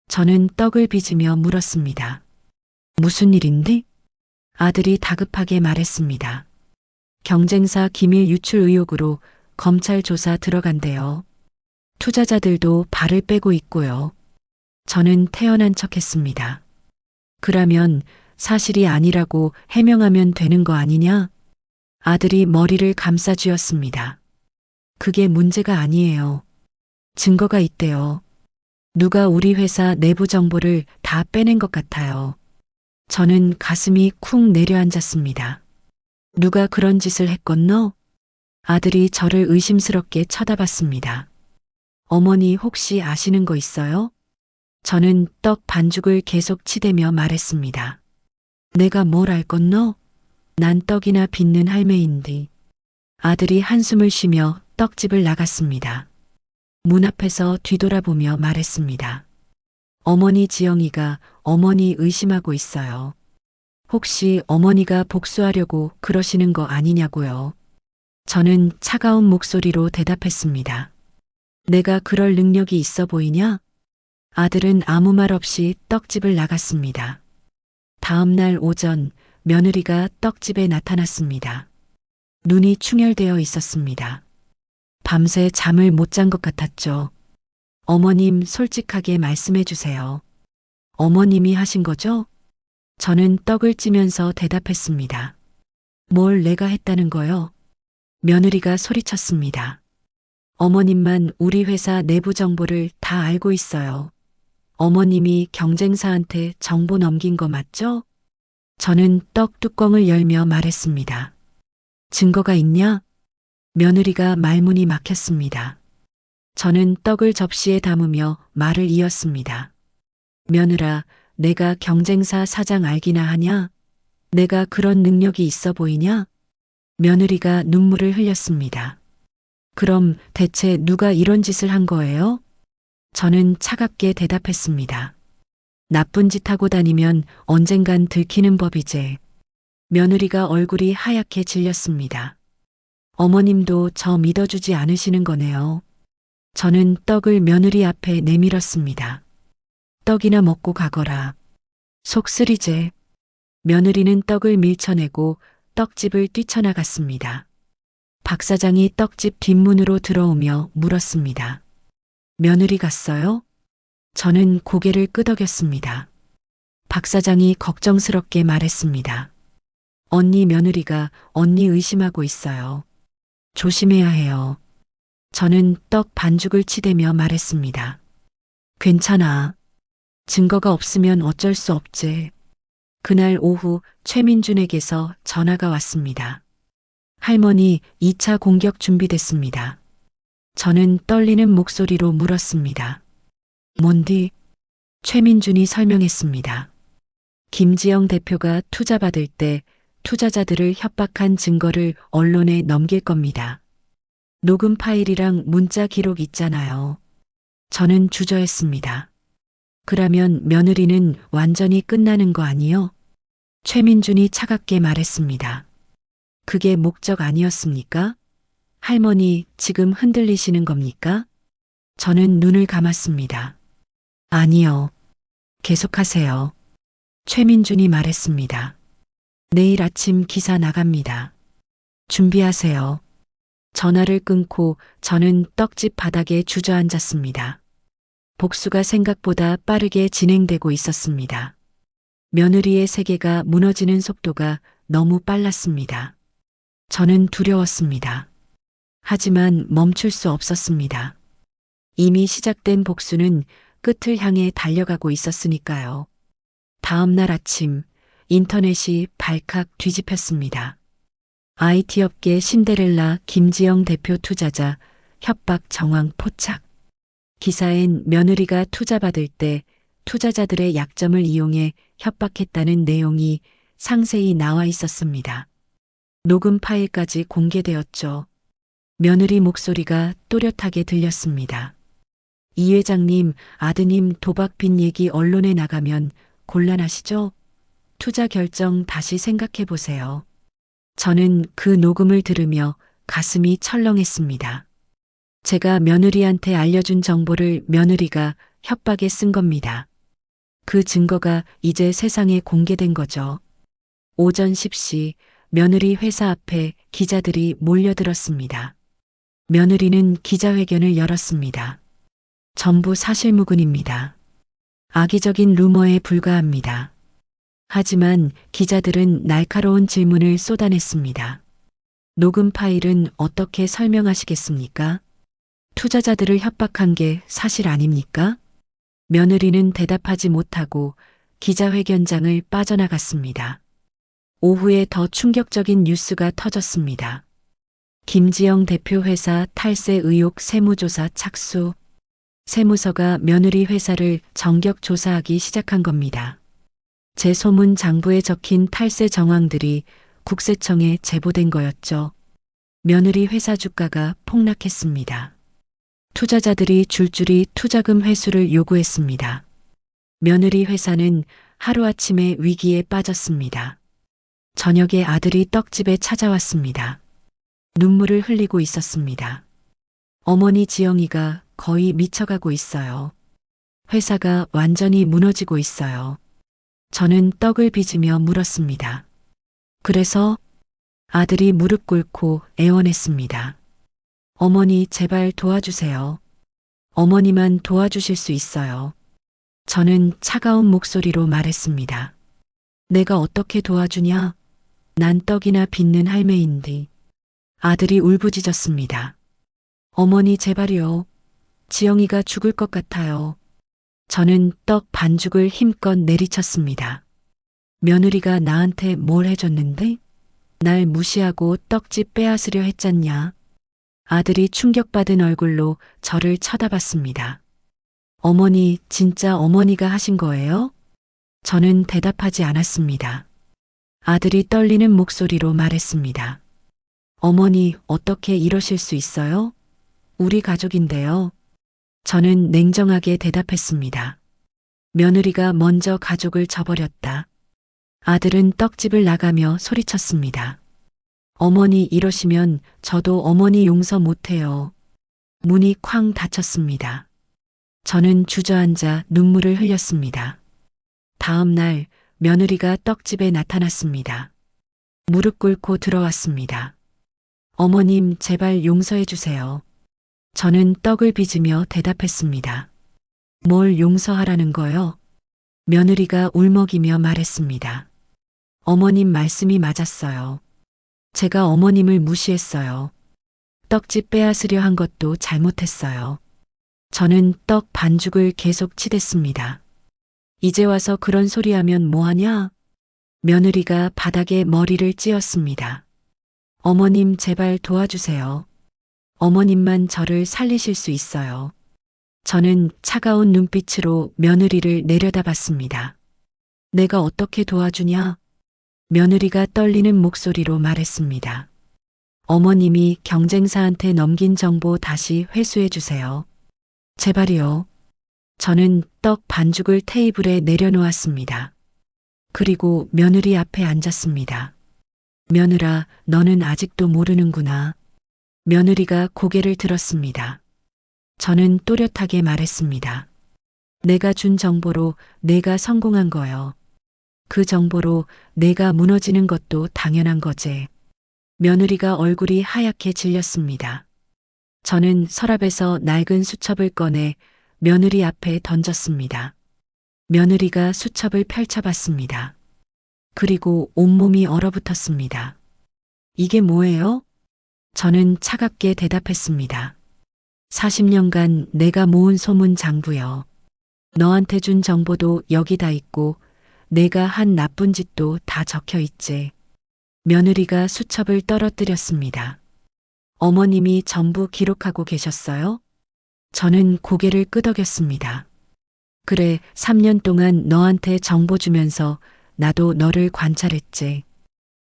저는 떡을 빚으며 물었습니다. 무슨 일인데? 아들이 다급하게 말했습니다. 경쟁사 기밀 유출 의혹으로 검찰 조사 들어간대요. 투자자들도 발을 빼고 있고요. 저는 태연한 척했습니다. 그러면 사실이 아니라고 해명하면 되는 거 아니냐? 아들이 머리를 감싸쥐었습니다. 그게 문제가 아니에요. 증거가 있대요. 누가 우리 회사 내부 정보를 다 빼낸 것 같아요. 저는 가슴이 쿵 내려앉았습니다. 누가 그런 짓을 했건너? 아들이 저를 의심스럽게 쳐다봤습니다. 어머니 혹시 아시는 거 있어요? 저는 떡 반죽을 계속 치대며 말했습니다. 내가 뭘 알건너? 난 떡이나 빚는 할매인데. 아들이 한숨을 쉬며 떡집을 나갔습니다. 문 앞에서 뒤돌아보며 말했습니다. 어머니 지영이가 어머니 의심하고 있어요. 혹시 어머니가 복수하려고 그러시는 거 아니냐고요. 저는 차가운 목소리로 대답했습니다. 내가 그럴 능력이 있어 보이냐? 아들은 아무 말 없이 떡집을 나갔습니다. 다음 날 오전 며느리가 떡집에 나타났습니다. 눈이 충혈되어 있었습니다. 밤새 잠을 못 잔 것 같았죠. 어머님 솔직하게 말씀해 주세요. 어머님이 하신 거죠? 저는 떡을 찌면서 대답했습니다. 뭘 내가 했다는 거요? 며느리가 소리쳤습니다. 어머님만 우리 회사 내부 정보를 다 알고 있어요. 어머님이 경쟁사한테 정보 넘긴 거 맞죠? 저는 떡 뚜껑을 열며 말했습니다. 증거가 있냐? 며느리가 말문이 막혔습니다. 저는 떡을 접시에 담으며 말을 이었습니다. 며느라, 내가 경쟁사 사장 알기나 하냐? 내가 그런 능력이 있어 보이냐? 며느리가 눈물을 흘렸습니다. 그럼 대체 누가 이런 짓을 한 거예요? 저는 차갑게 대답했습니다. 나쁜 짓 하고 다니면 언젠간 들키는 법이제. 며느리가 얼굴이 하얗게 질렸습니다. 어머님도 저 믿어주지 않으시는 거네요. 저는 떡을 며느리 앞에 내밀었습니다. 떡이나 먹고 가거라. 속 쓰리제. 며느리는 떡을 밀쳐내고 떡집을 뛰쳐나갔습니다. 박 사장이 떡집 뒷문으로 들어오며 물었습니다. 며느리 갔어요? 저는 고개를 끄덕였습니다. 박 사장이 걱정스럽게 말했습니다. 언니 며느리가 언니 의심하고 있어요. 조심해야 해요. 저는 떡 반죽을 치대며 말했습니다. 괜찮아. 증거가 없으면 어쩔 수 없지. 그날 오후 최민준에게서 전화가 왔습니다. 할머니 2차 공격 준비됐습니다. 저는 떨리는 목소리로 물었습니다. 뭔디? 최민준이 설명했습니다. 김지영 대표가 투자 받을 때 투자자들을 협박한 증거를 언론에 넘길 겁니다. 녹음 파일이랑 문자 기록 있잖아요. 저는 주저했습니다. 그러면 며느리는 완전히 끝나는 거 아니요? 최민준이 차갑게 말했습니다. 그게 목적 아니었습니까? 할머니 지금 흔들리시는 겁니까? 저는 눈을 감았습니다. 아니요. 계속하세요. 최민준이 말했습니다. 내일 아침 기사 나갑니다. 준비하세요. 전화를 끊고 저는 떡집 바닥에 주저앉았습니다. 복수가 생각보다 빠르게 진행되고 있었습니다. 며느리의 세계가 무너지는 속도가 너무 빨랐습니다. 저는 두려웠습니다. 하지만 멈출 수 없었습니다. 이미 시작된 복수는 끝을 향해 달려가고 있었으니까요. 다음 날 아침 인터넷이 발칵 뒤집혔습니다. IT업계 신데렐라 김지영 대표 투자자 협박 정황 포착. 기사엔 며느리가 투자 받을 때 투자자들의 약점을 이용해 협박했다는 내용이 상세히 나와 있었습니다. 녹음 파일까지 공개되었죠. 며느리 목소리가 또렷하게 들렸습니다. 이 회장님, 아드님 도박 빚 얘기 언론에 나가면 곤란하시죠? 투자 결정 다시 생각해 보세요. 저는 그 녹음을 들으며 가슴이 철렁했습니다. 제가 며느리한테 알려준 정보를 며느리가 협박에 쓴 겁니다. 그 증거가 이제 세상에 공개된 거죠. 오전 10시 며느리 회사 앞에 기자들이 몰려들었습니다. 며느리는 기자회견을 열었습니다. 전부 사실무근입니다. 악의적인 루머에 불과합니다. 하지만 기자들은 날카로운 질문을 쏟아냈습니다. 녹음 파일은 어떻게 설명하시겠습니까? 투자자들을 협박한 게 사실 아닙니까? 며느리는 대답하지 못하고 기자회견장을 빠져나갔습니다. 오후에 더 충격적인 뉴스가 터졌습니다. 김지영 대표 회사 탈세 의혹 세무조사 착수. 세무서가 며느리 회사를 전격 조사하기 시작한 겁니다. 재소문 장부에 적힌 탈세 정황들이 국세청에 제보된 거였죠. 며느리 회사 주가가 폭락했습니다. 투자자들이 줄줄이 투자금 회수를 요구했습니다. 며느리 회사는 하루아침에 위기에 빠졌습니다. 저녁에 아들이 떡집에 찾아왔습니다. 눈물을 흘리고 있었습니다. 어머니 지영이가 거의 미쳐가고 있어요. 회사가 완전히 무너지고 있어요. 저는 떡을 빚으며 물었습니다. 그래서 아들이 무릎 꿇고 애원했습니다. 어머니 제발 도와주세요. 어머니만 도와주실 수 있어요. 저는 차가운 목소리로 말했습니다. 내가 어떻게 도와주냐? 난 떡이나 빚는 할매인데. 아들이 울부짖었습니다. 어머니 제발요. 지영이가 죽을 것 같아요. 저는 떡 반죽을 힘껏 내리쳤습니다. 며느리가 나한테 뭘 해줬는데? 날 무시하고 떡집 빼앗으려 했잖냐. 아들이 충격받은 얼굴로 저를 쳐다봤습니다. 어머니, 진짜 어머니가 하신 거예요? 저는 대답하지 않았습니다. 아들이 떨리는 목소리로 말했습니다. 어머니, 어떻게 이러실 수 있어요? 우리 가족인데요. 저는 냉정하게 대답했습니다. 며느리가 먼저 가족을 저버렸다. 아들은 떡집을 나가며 소리쳤습니다. 어머니 이러시면 저도 어머니 용서 못해요. 문이 쾅 닫혔습니다. 저는 주저앉아 눈물을 흘렸습니다. 다음 날 며느리가 떡집에 나타났습니다. 무릎 꿇고 들어왔습니다. 어머님 제발 용서해 주세요. 저는 떡을 빚으며 대답했습니다. 뭘 용서하라는 거요? 며느리가 울먹이며 말했습니다. 어머님 말씀이 맞았어요. 제가 어머님을 무시했어요. 떡집 빼앗으려 한 것도 잘못했어요. 저는 떡 반죽을 계속 치댔습니다. 이제 와서 그런 소리 하면 뭐하냐? 며느리가 바닥에 머리를 찧었습니다. 어머님 제발 도와주세요. 어머님만 저를 살리실 수 있어요. 저는 차가운 눈빛으로 며느리를 내려다봤습니다. 내가 어떻게 도와주냐? 며느리가 떨리는 목소리로 말했습니다. 어머님이 경쟁사한테 넘긴 정보 다시 회수해 주세요. 제발이요. 저는 떡 반죽을 테이블에 내려놓았습니다. 그리고 며느리 앞에 앉았습니다. 며느라, 너는 아직도 모르는구나. 며느리가 고개를 들었습니다. 저는 또렷하게 말했습니다. 내가 준 정보로 내가 성공한 거요. 그 정보로 내가 무너지는 것도 당연한 거지. 며느리가 얼굴이 하얗게 질렸습니다. 저는 서랍에서 낡은 수첩을 꺼내 며느리 앞에 던졌습니다. 며느리가 수첩을 펼쳐봤습니다. 그리고 온몸이 얼어붙었습니다. 이게 뭐예요? 저는 차갑게 대답했습니다. 40년간 내가 모은 소문 장부요. 너한테 준 정보도 여기다 있고 내가 한 나쁜 짓도 다 적혀 있지. 며느리가 수첩을 떨어뜨렸습니다. 어머님이 전부 기록하고 계셨어요? 저는 고개를 끄덕였습니다. 그래, 3년 동안 너한테 정보 주면서 나도 너를 관찰했지.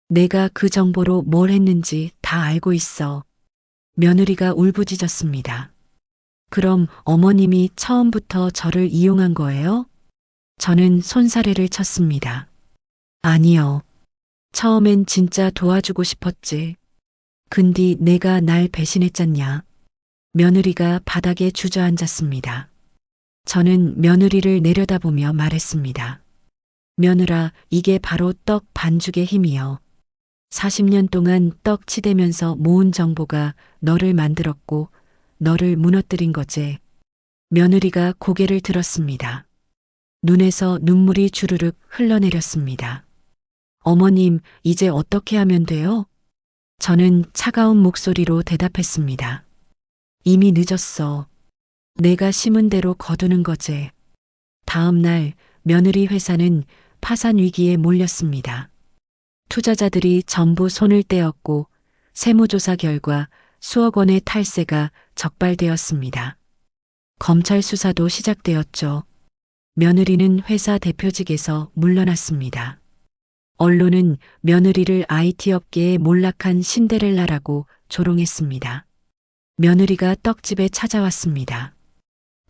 내가 그 정보로 뭘 했는지 다 알고 있어. 며느리가 울부짖었습니다. 그럼 어머님이 처음부터 저를 이용한 거예요? 저는 손사래를 쳤습니다. 아니요. 처음엔 진짜 도와주고 싶었지. 근데 내가 날 배신했잖냐. 며느리가 바닥에 주저앉았습니다. 저는 며느리를 내려다보며 말했습니다. 며느라, 이게 바로 떡 반죽의 힘이요. 40년 동안 떡 치대면서 모은 정보가 너를 만들었고 너를 무너뜨린 거지. 며느리가 고개를 들었습니다. 눈에서 눈물이 주르륵 흘러내렸습니다. 어머님, 이제 어떻게 하면 돼요? 저는 차가운 목소리로 대답했습니다. 이미 늦었어. 내가 심은 대로 거두는 거지. 다음 날 며느리 회사는 파산 위기에 몰렸습니다. 투자자들이 전부 손을 떼었고 세무조사 결과 수억 원의 탈세가 적발되었습니다. 검찰 수사도 시작되었죠. 며느리는 회사 대표직에서 물러났습니다. 언론은 며느리를 IT 업계에 몰락한 신데렐라라고 조롱했습니다. 며느리가 떡집에 찾아왔습니다.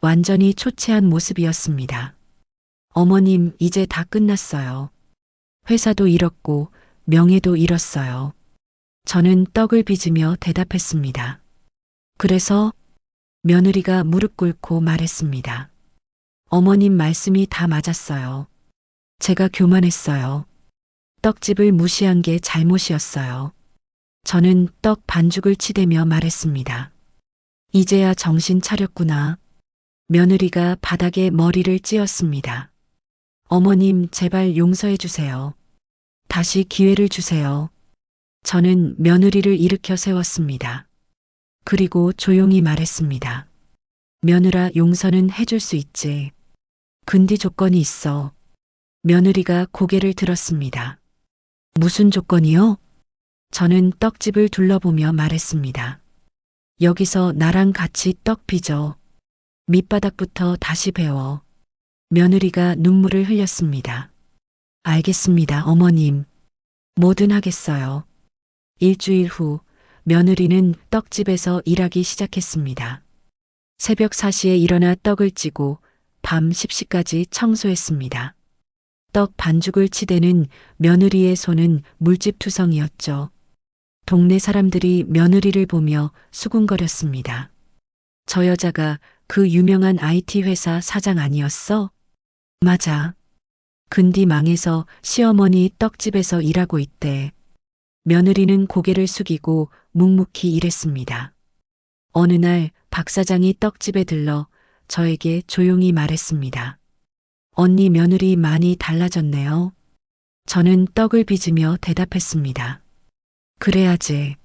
완전히 초췌한 모습이었습니다. 어머님, 이제 다 끝났어요. 회사도 잃었고 명예도 잃었어요. 저는 떡을 빚으며 대답했습니다. 그래서 며느리가 무릎 꿇고 말했습니다. 어머님 말씀이 다 맞았어요. 제가 교만했어요. 떡집을 무시한 게 잘못이었어요. 저는 떡 반죽을 치대며 말했습니다. 이제야 정신 차렸구나. 며느리가 바닥에 머리를 찧었습니다. 어머님 제발 용서해 주세요. 다시 기회를 주세요. 저는 며느리를 일으켜 세웠습니다. 그리고 조용히 말했습니다. 며느라 용서는 해줄 수 있지. 근데 조건이 있어. 며느리가 고개를 들었습니다. 무슨 조건이요? 저는 떡집을 둘러보며 말했습니다. 여기서 나랑 같이 떡 빚어. 밑바닥부터 다시 배워. 며느리가 눈물을 흘렸습니다. 알겠습니다, 어머님. 뭐든 하겠어요. 일주일 후 며느리는 떡집에서 일하기 시작했습니다. 새벽 4시에 일어나 떡을 찌고 밤 10시까지 청소했습니다. 떡 반죽을 치대는 며느리의 손은 물집투성이었죠. 동네 사람들이 며느리를 보며 수군거렸습니다. 저 여자가 그 유명한 IT 회사 사장 아니었어? 맞아. 근디 망해서 시어머니 떡집에서 일하고 있대. 며느리는 고개를 숙이고 묵묵히 일했습니다. 어느 날 박 사장이 떡집에 들러 저에게 조용히 말했습니다. 언니 며느리 많이 달라졌네요. 저는 떡을 빚으며 대답했습니다. 그래야지.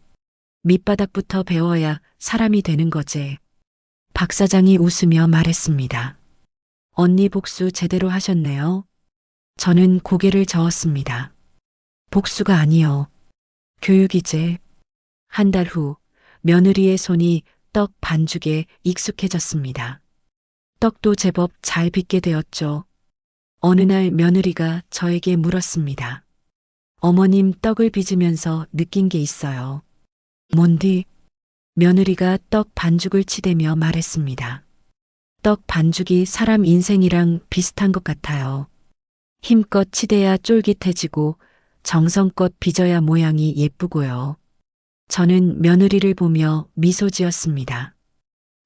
밑바닥부터 배워야 사람이 되는 거지. 박 사장이 웃으며 말했습니다. 언니 복수 제대로 하셨네요. 저는 고개를 저었습니다. 복수가 아니요. 교육이지. 한 달 후 며느리의 손이 떡 반죽에 익숙해졌습니다. 떡도 제법 잘 빚게 되었죠. 어느 날 며느리가 저에게 물었습니다. 어머님 떡을 빚으면서 느낀 게 있어요. 뭔디? 며느리가 떡 반죽을 치대며 말했습니다. 떡 반죽이 사람 인생이랑 비슷한 것 같아요. 힘껏 치대야 쫄깃해지고 정성껏 빚어야 모양이 예쁘고요. 저는 며느리를 보며 미소 지었습니다.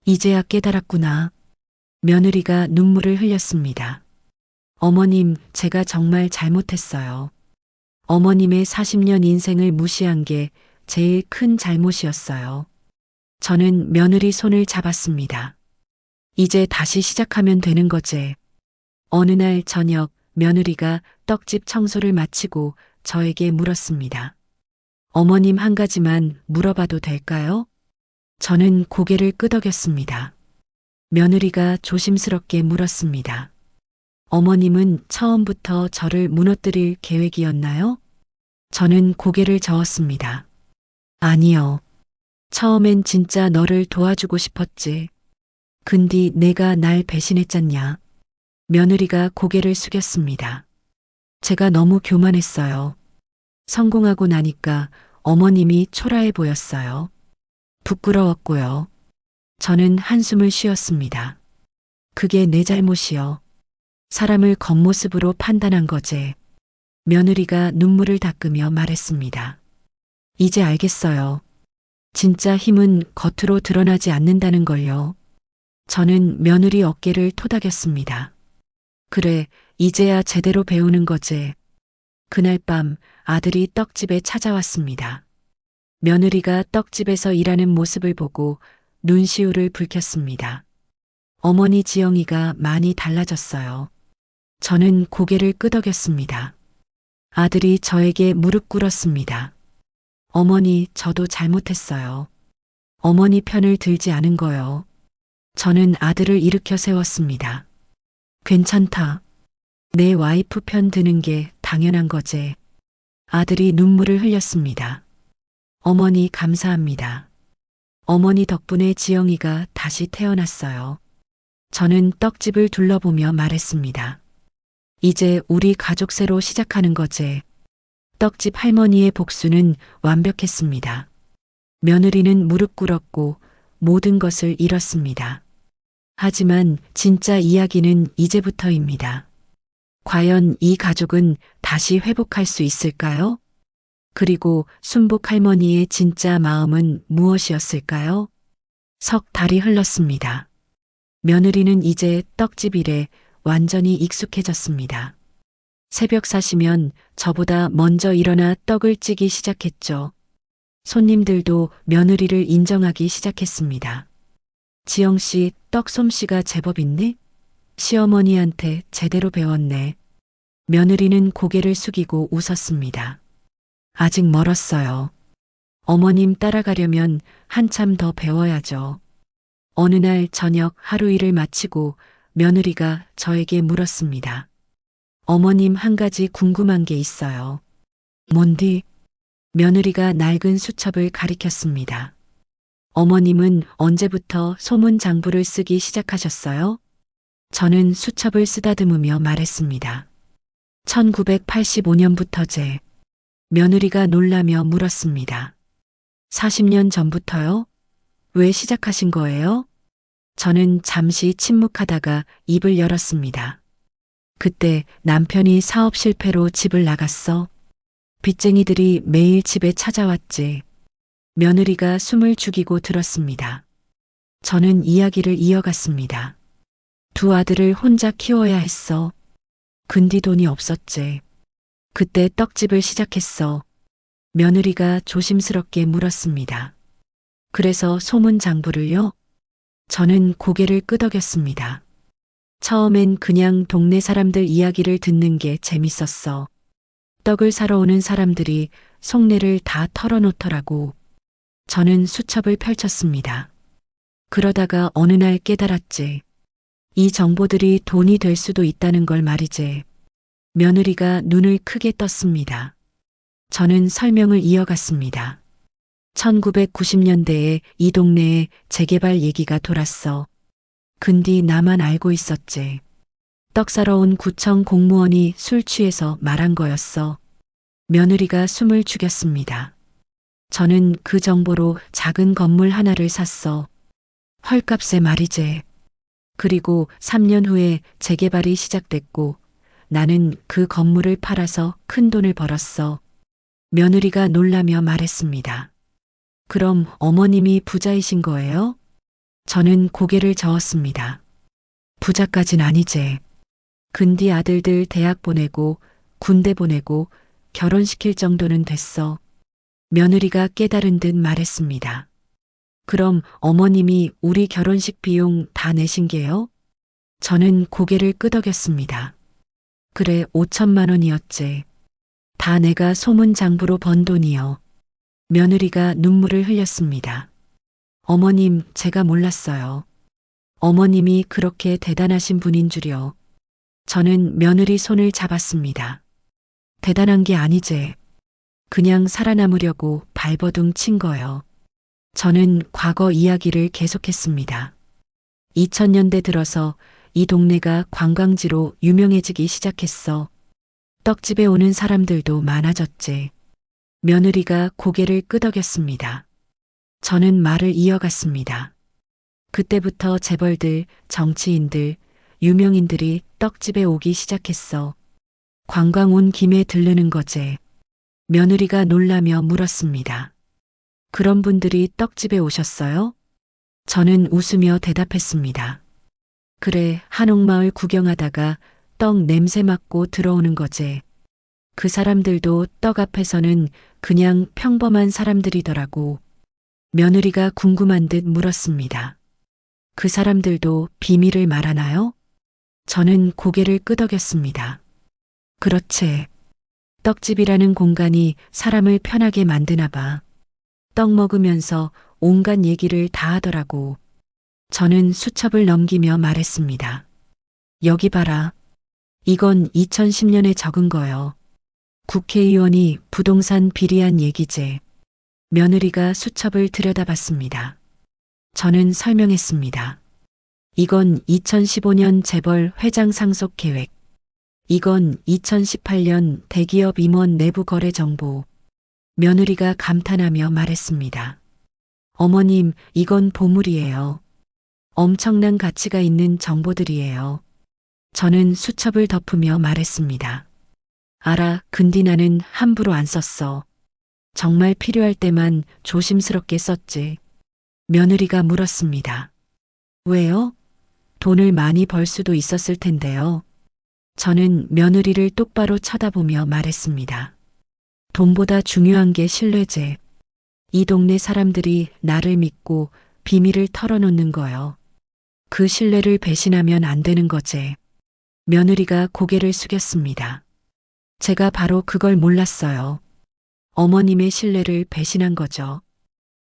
이제야 깨달았구나. 며느리가 눈물을 흘렸습니다. 어머님, 제가 정말 잘못했어요. 어머님의 40년 인생을 무시한 게 제일 큰 잘못이었어요. 저는 며느리 손을 잡았습니다. 이제 다시 시작하면 되는 거지. 어느 날 저녁 며느리가 떡집 청소를 마치고 저에게 물었습니다. 어머님 한 가지만 물어봐도 될까요? 저는 고개를 끄덕였습니다. 며느리가 조심스럽게 물었습니다. 어머님은 처음부터 저를 무너뜨릴 계획이었나요? 저는 고개를 저었습니다. 아니요. 처음엔 진짜 너를 도와주고 싶었지. 근데 내가 날 배신했잖냐. 며느리가 고개를 숙였습니다. 제가 너무 교만했어요. 성공하고 나니까 어머님이 초라해 보였어요. 부끄러웠고요. 저는 한숨을 쉬었습니다. 그게 내 잘못이요. 사람을 겉모습으로 판단한 거지. 며느리가 눈물을 닦으며 말했습니다. 이제 알겠어요. 진짜 힘은 겉으로 드러나지 않는다는 걸요. 저는 며느리 어깨를 토닥였습니다. 그래, 이제야 제대로 배우는 거지. 그날 밤 아들이 떡집에 찾아왔습니다. 며느리가 떡집에서 일하는 모습을 보고 눈시울을 붉혔습니다. 어머니 지영이가 많이 달라졌어요. 저는 고개를 끄덕였습니다. 아들이 저에게 무릎 꿇었습니다. 어머니, 저도 잘못했어요. 어머니 편을 들지 않은 거요. 저는 아들을 일으켜 세웠습니다. 괜찮다. 내 와이프 편 드는 게 당연한 거지. 아들이 눈물을 흘렸습니다. 어머니 감사합니다. 어머니 덕분에 지영이가 다시 태어났어요. 저는 떡집을 둘러보며 말했습니다. 이제 우리 가족 새로 시작하는 거지. 떡집 할머니의 복수는 완벽했습니다. 며느리는 무릎 꿇었고 모든 것을 잃었습니다. 하지만 진짜 이야기는 이제부터입니다. 과연 이 가족은 다시 회복할 수 있을까요? 그리고 순복 할머니의 진짜 마음은 무엇이었을까요? 석 달이 흘렀습니다. 며느리는 이제 떡집 일에 완전히 익숙해졌습니다. 새벽 4시면 저보다 먼저 일어나 떡을 찌기 시작했죠. 손님들도 며느리를 인정하기 시작했습니다. 지영 씨, 떡 솜씨가 제법 있네? 시어머니한테 제대로 배웠네. 며느리는 고개를 숙이고 웃었습니다. 아직 멀었어요. 어머님 따라가려면 한참 더 배워야죠. 어느 날 저녁 하루 일을 마치고 며느리가 저에게 물었습니다. 어머님, 한 가지 궁금한 게 있어요. 뭔디? 며느리가 낡은 수첩을 가리켰습니다. 어머님은 언제부터 소문 장부를 쓰기 시작하셨어요? 저는 수첩을 쓰다듬으며 말했습니다. 1985년부터제. 며느리가 놀라며 물었습니다. 40년 전부터요? 왜 시작하신 거예요? 저는 잠시 침묵하다가 입을 열었습니다. 그때 남편이 사업 실패로 집을 나갔어. 빚쟁이들이 매일 집에 찾아왔지. 며느리가 숨을 죽이고 들었습니다. 저는 이야기를 이어갔습니다. 두 아들을 혼자 키워야 했어. 근디 돈이 없었지. 그때 떡집을 시작했어. 며느리가 조심스럽게 물었습니다. 그래서 소문 장부를요? 저는 고개를 끄덕였습니다. 처음엔 그냥 동네 사람들 이야기를 듣는 게 재밌었어. 떡을 사러 오는 사람들이 속내를 다 털어놓더라고. 저는 수첩을 펼쳤습니다. 그러다가 어느 날 깨달았지. 이 정보들이 돈이 될 수도 있다는 걸 말이지. 며느리가 눈을 크게 떴습니다. 저는 설명을 이어갔습니다. 1990년대에 이 동네에 재개발 얘기가 돌았어. 근디 나만 알고 있었지. 떡 사러 온 구청 공무원이 술 취해서 말한 거였어. 며느리가 숨을 죽였습니다. 저는 그 정보로 작은 건물 하나를 샀어. 헐값에 말이지. 그리고 3년 후에 재개발이 시작됐고 나는 그 건물을 팔아서 큰 돈을 벌었어. 며느리가 놀라며 말했습니다. 그럼 어머님이 부자이신 거예요? 저는 고개를 저었습니다. 부자까진 아니지. 근디 아들들 대학 보내고 군대 보내고 결혼시킬 정도는 됐어. 며느리가 깨달은 듯 말했습니다. 그럼 어머님이 우리 결혼식 비용 다 내신 게요? 저는 고개를 끄덕였습니다. 그래, 5천만 원이었지. 다 내가 소문 장부로 번 돈이요. 며느리가 눈물을 흘렸습니다. 어머님, 제가 몰랐어요. 어머님이 그렇게 대단하신 분인 줄요. 저는 며느리 손을 잡았습니다. 대단한 게 아니지. 그냥 살아남으려고 발버둥 친 거요. 저는 과거 이야기를 계속했습니다. 2000년대 들어서 이 동네가 관광지로 유명해지기 시작했어. 떡집에 오는 사람들도 많아졌지. 며느리가 고개를 끄덕였습니다. 저는 말을 이어갔습니다. 그때부터 재벌들, 정치인들, 유명인들이 떡집에 오기 시작했어. 관광 온 김에 들르는 거지. 며느리가 놀라며 물었습니다. 그런 분들이 떡집에 오셨어요? 저는 웃으며 대답했습니다. 그래, 한옥마을 구경하다가 떡 냄새 맡고 들어오는 거지. 그 사람들도 떡 앞에서는 그냥 평범한 사람들이더라고. 며느리가 궁금한 듯 물었습니다. 그 사람들도 비밀을 말하나요? 저는 고개를 끄덕였습니다. 그렇지. 떡집이라는 공간이 사람을 편하게 만드나 봐. 떡 먹으면서 온갖 얘기를 다 하더라고. 저는 수첩을 넘기며 말했습니다. 여기 봐라. 이건 2010년에 적은 거요. 국회의원이 부동산 비리한 얘기지. 며느리가 수첩을 들여다봤습니다. 저는 설명했습니다. 이건 2015년 재벌 회장 상속 계획. 이건 2018년 대기업 임원 내부 거래 정보. 며느리가 감탄하며 말했습니다. 어머님, 이건 보물이에요. 엄청난 가치가 있는 정보들이에요. 저는 수첩을 덮으며 말했습니다. 알아, 근디 나는 함부로 안 썼어. 정말 필요할 때만 조심스럽게 썼지. 며느리가 물었습니다. 왜요? 돈을 많이 벌 수도 있었을 텐데요. 저는 며느리를 똑바로 쳐다보며 말했습니다. 돈보다 중요한 게 신뢰제. 이 동네 사람들이 나를 믿고 비밀을 털어놓는 거요. 그 신뢰를 배신하면 안 되는 거지. 며느리가 고개를 숙였습니다. 제가 바로 그걸 몰랐어요. 어머님의 신뢰를 배신한 거죠.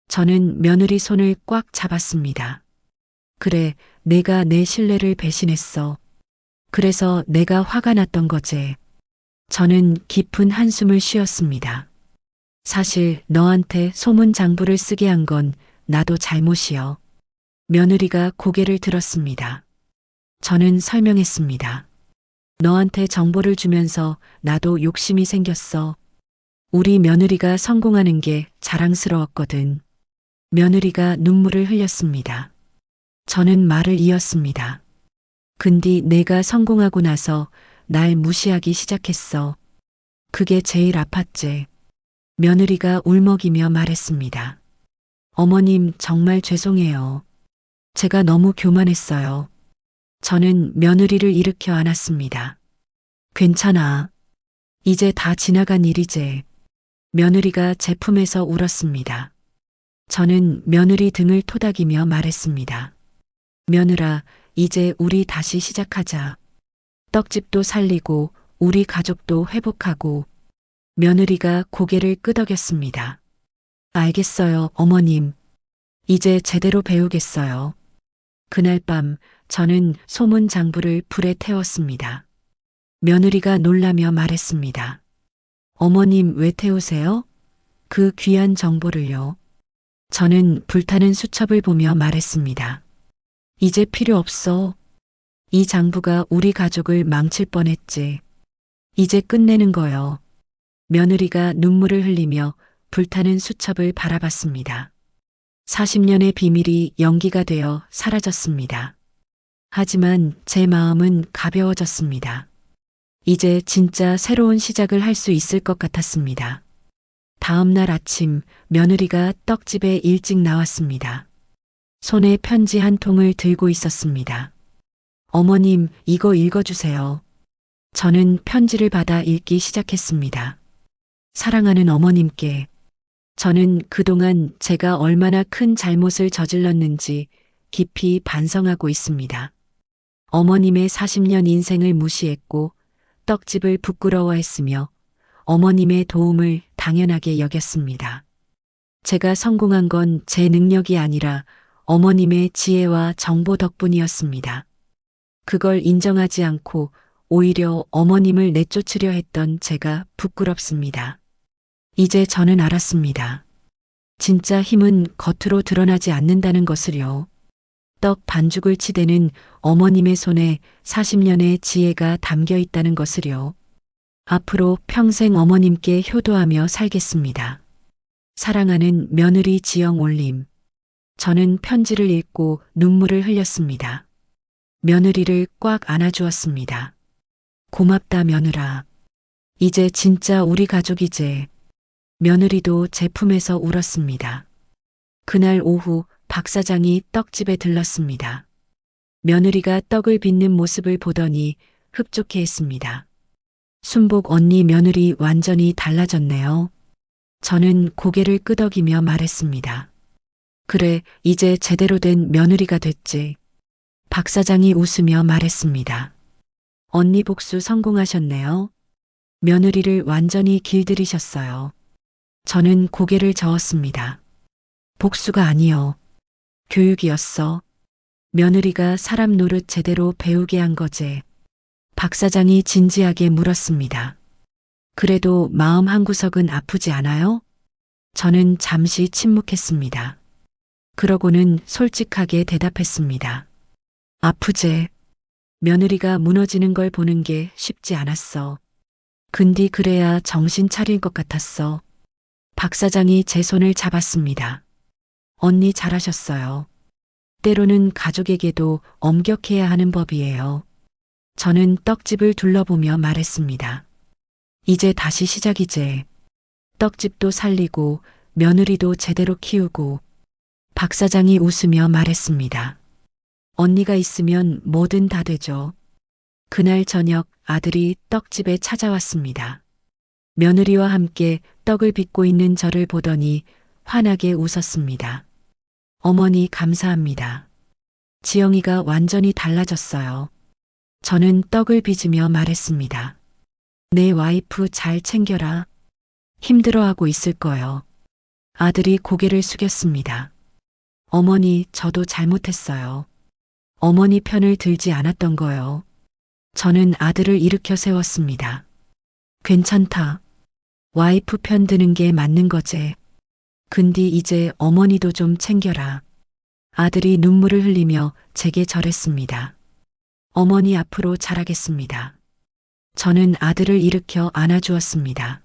저는 며느리 손을 꽉 잡았습니다. 그래, 내가 내 신뢰를 배신했어. 그래서 내가 화가 났던 거지. 저는 깊은 한숨을 쉬었습니다. 사실 너한테 소문장부를 쓰게 한 건 나도 잘못이요. 며느리가 고개를 들었습니다. 저는 설명했습니다. 너한테 정보를 주면서 나도 욕심이 생겼어. 우리 며느리가 성공하는 게 자랑스러웠거든. 며느리가 눈물을 흘렸습니다. 저는 말을 이었습니다. 근데 내가 성공하고 나서 날 무시하기 시작했어. 그게 제일 아팠지. 며느리가 울먹이며 말했습니다. 어머님 정말 죄송해요. 제가 너무 교만했어요. 저는 며느리를 일으켜 안았습니다. 괜찮아. 이제 다 지나간 일이지. 며느리가 제 품에서 울었습니다. 저는 며느리 등을 토닥이며 말했습니다. 며느라, 이제 우리 다시 시작하자. 떡집도 살리고 우리 가족도 회복하고. 며느리가 고개를 끄덕였습니다. 알겠어요, 어머님. 이제 제대로 배우겠어요. 그날 밤 저는 소문장부를 불에 태웠습니다. 며느리가 놀라며 말했습니다. 어머님 왜 태우세요? 그 귀한 정보를요. 저는 불타는 수첩을 보며 말했습니다. 이제 필요 없어. 이 장부가 우리 가족을 망칠 뻔했지. 이제 끝내는 거요. 며느리가 눈물을 흘리며 불타는 수첩을 바라봤습니다. 40년의 비밀이 연기가 되어 사라졌습니다. 하지만 제 마음은 가벼워졌습니다. 이제 진짜 새로운 시작을 할 수 있을 것 같았습니다. 다음 날 아침 며느리가 떡집에 일찍 나왔습니다. 손에 편지 한 통을 들고 있었습니다. 어머님, 이거 읽어주세요. 저는 편지를 받아 읽기 시작했습니다. 사랑하는 어머님께, 저는 그동안 제가 얼마나 큰 잘못을 저질렀는지 깊이 반성하고 있습니다. 어머님의 40년 인생을 무시했고 떡집을 부끄러워했으며 어머님의 도움을 당연하게 여겼습니다. 제가 성공한 건 제 능력이 아니라 어머님의 지혜와 정보 덕분이었습니다. 그걸 인정하지 않고 오히려 어머님을 내쫓으려 했던 제가 부끄럽습니다. 이제 저는 알았습니다. 진짜 힘은 겉으로 드러나지 않는다는 것을요. 떡 반죽을 치대는 어머님의 손에 40년의 지혜가 담겨 있다는 것을요. 앞으로 평생 어머님께 효도하며 살겠습니다. 사랑하는 며느리 지영 올림. 저는 편지를 읽고 눈물을 흘렸습니다. 며느리를 꽉 안아주었습니다. 고맙다 며느라. 이제 진짜 우리 가족이지. 며느리도 제 품에서 울었습니다. 그날 오후 박 사장이 떡집에 들렀습니다. 며느리가 떡을 빚는 모습을 보더니 흡족해했습니다. 순복 언니 며느리 완전히 달라졌네요. 저는 고개를 끄덕이며 말했습니다. 그래, 이제 제대로 된 며느리가 됐지. 박 사장이 웃으며 말했습니다. 언니 복수 성공하셨네요. 며느리를 완전히 길들이셨어요. 저는 고개를 저었습니다. 복수가 아니요. 교육이었어. 며느리가 사람 노릇 제대로 배우게 한 거지. 박 사장이 진지하게 물었습니다. 그래도 마음 한구석은 아프지 않아요? 저는 잠시 침묵했습니다. 그러고는 솔직하게 대답했습니다. 아프제. 며느리가 무너지는 걸 보는 게 쉽지 않았어. 근디 그래야 정신 차릴 것 같았어. 박 사장이 제 손을 잡았습니다. 언니 잘하셨어요. 때로는 가족에게도 엄격해야 하는 법이에요. 저는 떡집을 둘러보며 말했습니다. 이제 다시 시작이지. 떡집도 살리고 며느리도 제대로 키우고. 박 사장이 웃으며 말했습니다. 언니가 있으면 뭐든 다 되죠. 그날 저녁 아들이 떡집에 찾아왔습니다. 며느리와 함께 떡을 빚고 있는 저를 보더니 환하게 웃었습니다. 어머니 감사합니다. 지영이가 완전히 달라졌어요. 저는 떡을 빚으며 말했습니다. 내 와이프 잘 챙겨라. 힘들어하고 있을 거요. 아들이 고개를 숙였습니다. 어머니, 저도 잘못했어요. 어머니 편을 들지 않았던 거요. 저는 아들을 일으켜 세웠습니다. 괜찮다. 와이프 편 드는 게 맞는 거제. 근데 이제 어머니도 좀 챙겨라. 아들이 눈물을 흘리며 제게 절했습니다. 어머니 앞으로 잘하겠습니다. 저는 아들을 일으켜 안아주었습니다.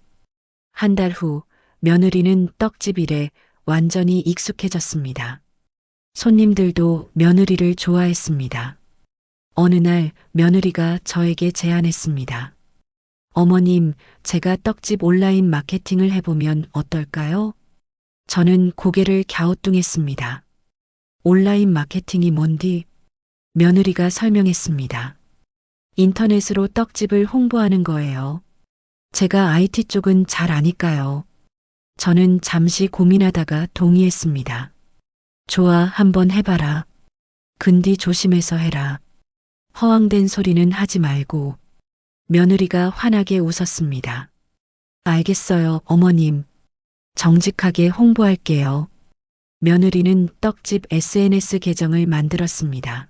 한 달 후 며느리는 떡집 일에 완전히 익숙해졌습니다. 손님들도 며느리를 좋아했습니다. 어느 날 며느리가 저에게 제안했습니다. 어머님, 제가 떡집 온라인 마케팅을 해보면 어떨까요? 저는 고개를 갸우뚱했습니다. 온라인 마케팅이 뭔디? 며느리가 설명했습니다. 인터넷으로 떡집을 홍보하는 거예요. 제가 IT 쪽은 잘 아니까요. 저는 잠시 고민하다가 동의했습니다. 좋아, 한번 해봐라. 근디 조심해서 해라. 허황된 소리는 하지 말고. 며느리가 환하게 웃었습니다. 알겠어요, 어머님. 정직하게 홍보할게요. 며느리는 떡집 SNS 계정을 만들었습니다.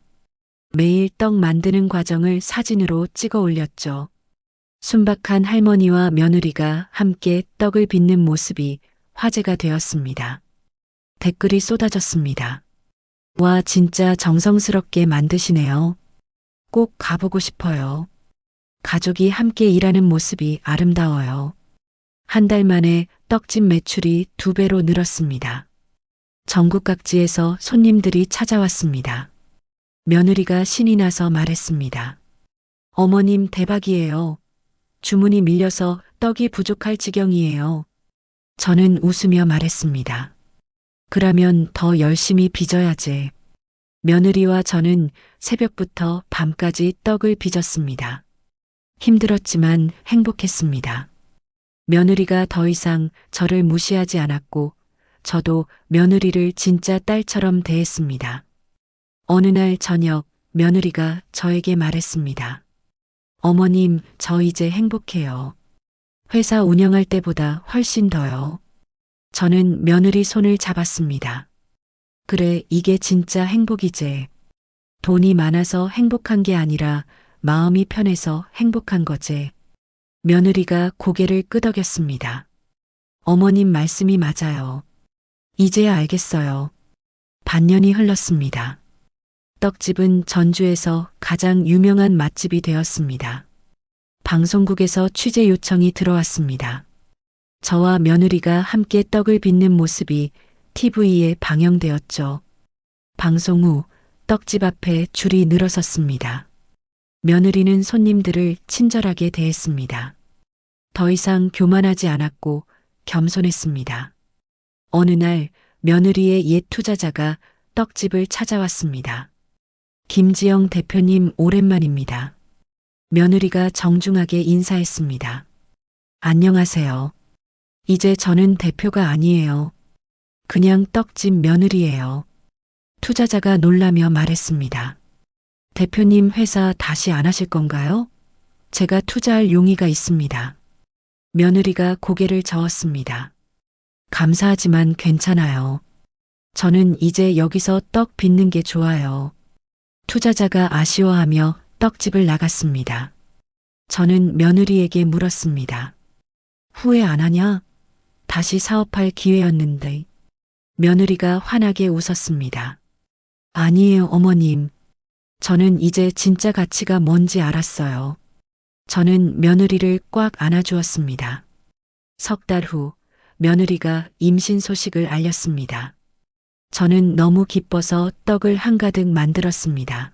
매일 떡 만드는 과정을 사진으로 찍어 올렸죠. 순박한 할머니와 며느리가 함께 떡을 빚는 모습이 화제가 되었습니다. 댓글이 쏟아졌습니다. 와, 진짜 정성스럽게 만드시네요. 꼭 가보고 싶어요. 가족이 함께 일하는 모습이 아름다워요. 한 달 만에 떡집 매출이 2배로 늘었습니다. 전국 각지에서 손님들이 찾아왔습니다. 며느리가 신이 나서 말했습니다. 어머님, 대박이에요. 주문이 밀려서 떡이 부족할 지경이에요. 저는 웃으며 말했습니다. 그러면 더 열심히 빚어야지. 며느리와 저는 새벽부터 밤까지 떡을 빚었습니다. 힘들었지만 행복했습니다. 며느리가 더 이상 저를 무시하지 않았고 저도 며느리를 진짜 딸처럼 대했습니다. 어느 날 저녁 며느리가 저에게 말했습니다. 어머님, 저 이제 행복해요. 회사 운영할 때보다 훨씬 더요. 저는 며느리 손을 잡았습니다. 그래, 이게 진짜 행복이지. 돈이 많아서 행복한 게 아니라 마음이 편해서 행복한 거지. 며느리가 고개를 끄덕였습니다. 어머님 말씀이 맞아요. 이제야 알겠어요. 반년이 흘렀습니다. 떡집은 전주에서 가장 유명한 맛집이 되었습니다. 방송국에서 취재 요청이 들어왔습니다. 저와 며느리가 함께 떡을 빚는 모습이 TV에 방영되었죠. 방송 후 떡집 앞에 줄이 늘어섰습니다. 며느리는 손님들을 친절하게 대했습니다. 더 이상 교만하지 않았고 겸손했습니다. 어느 날 며느리의 옛 투자자가 떡집을 찾아왔습니다. 김지영 대표님, 오랜만입니다. 며느리가 정중하게 인사했습니다. 안녕하세요. 이제 저는 대표가 아니에요. 그냥 떡집 며느리예요. 투자자가 놀라며 말했습니다. 대표님, 회사 다시 안 하실 건가요? 제가 투자할 용의가 있습니다. 며느리가 고개를 저었습니다. 감사하지만 괜찮아요. 저는 이제 여기서 떡 빚는 게 좋아요. 투자자가 아쉬워하며 떡집을 나갔습니다. 저는 며느리에게 물었습니다. 후회 안 하냐? 다시 사업할 기회였는데. 며느리가 환하게 웃었습니다. 아니에요, 어머님. 저는 이제 진짜 가치가 뭔지 알았어요. 저는 며느리를 꽉 안아주었습니다. 석 달 후 며느리가 임신 소식을 알렸습니다. 저는 너무 기뻐서 떡을 한가득 만들었습니다.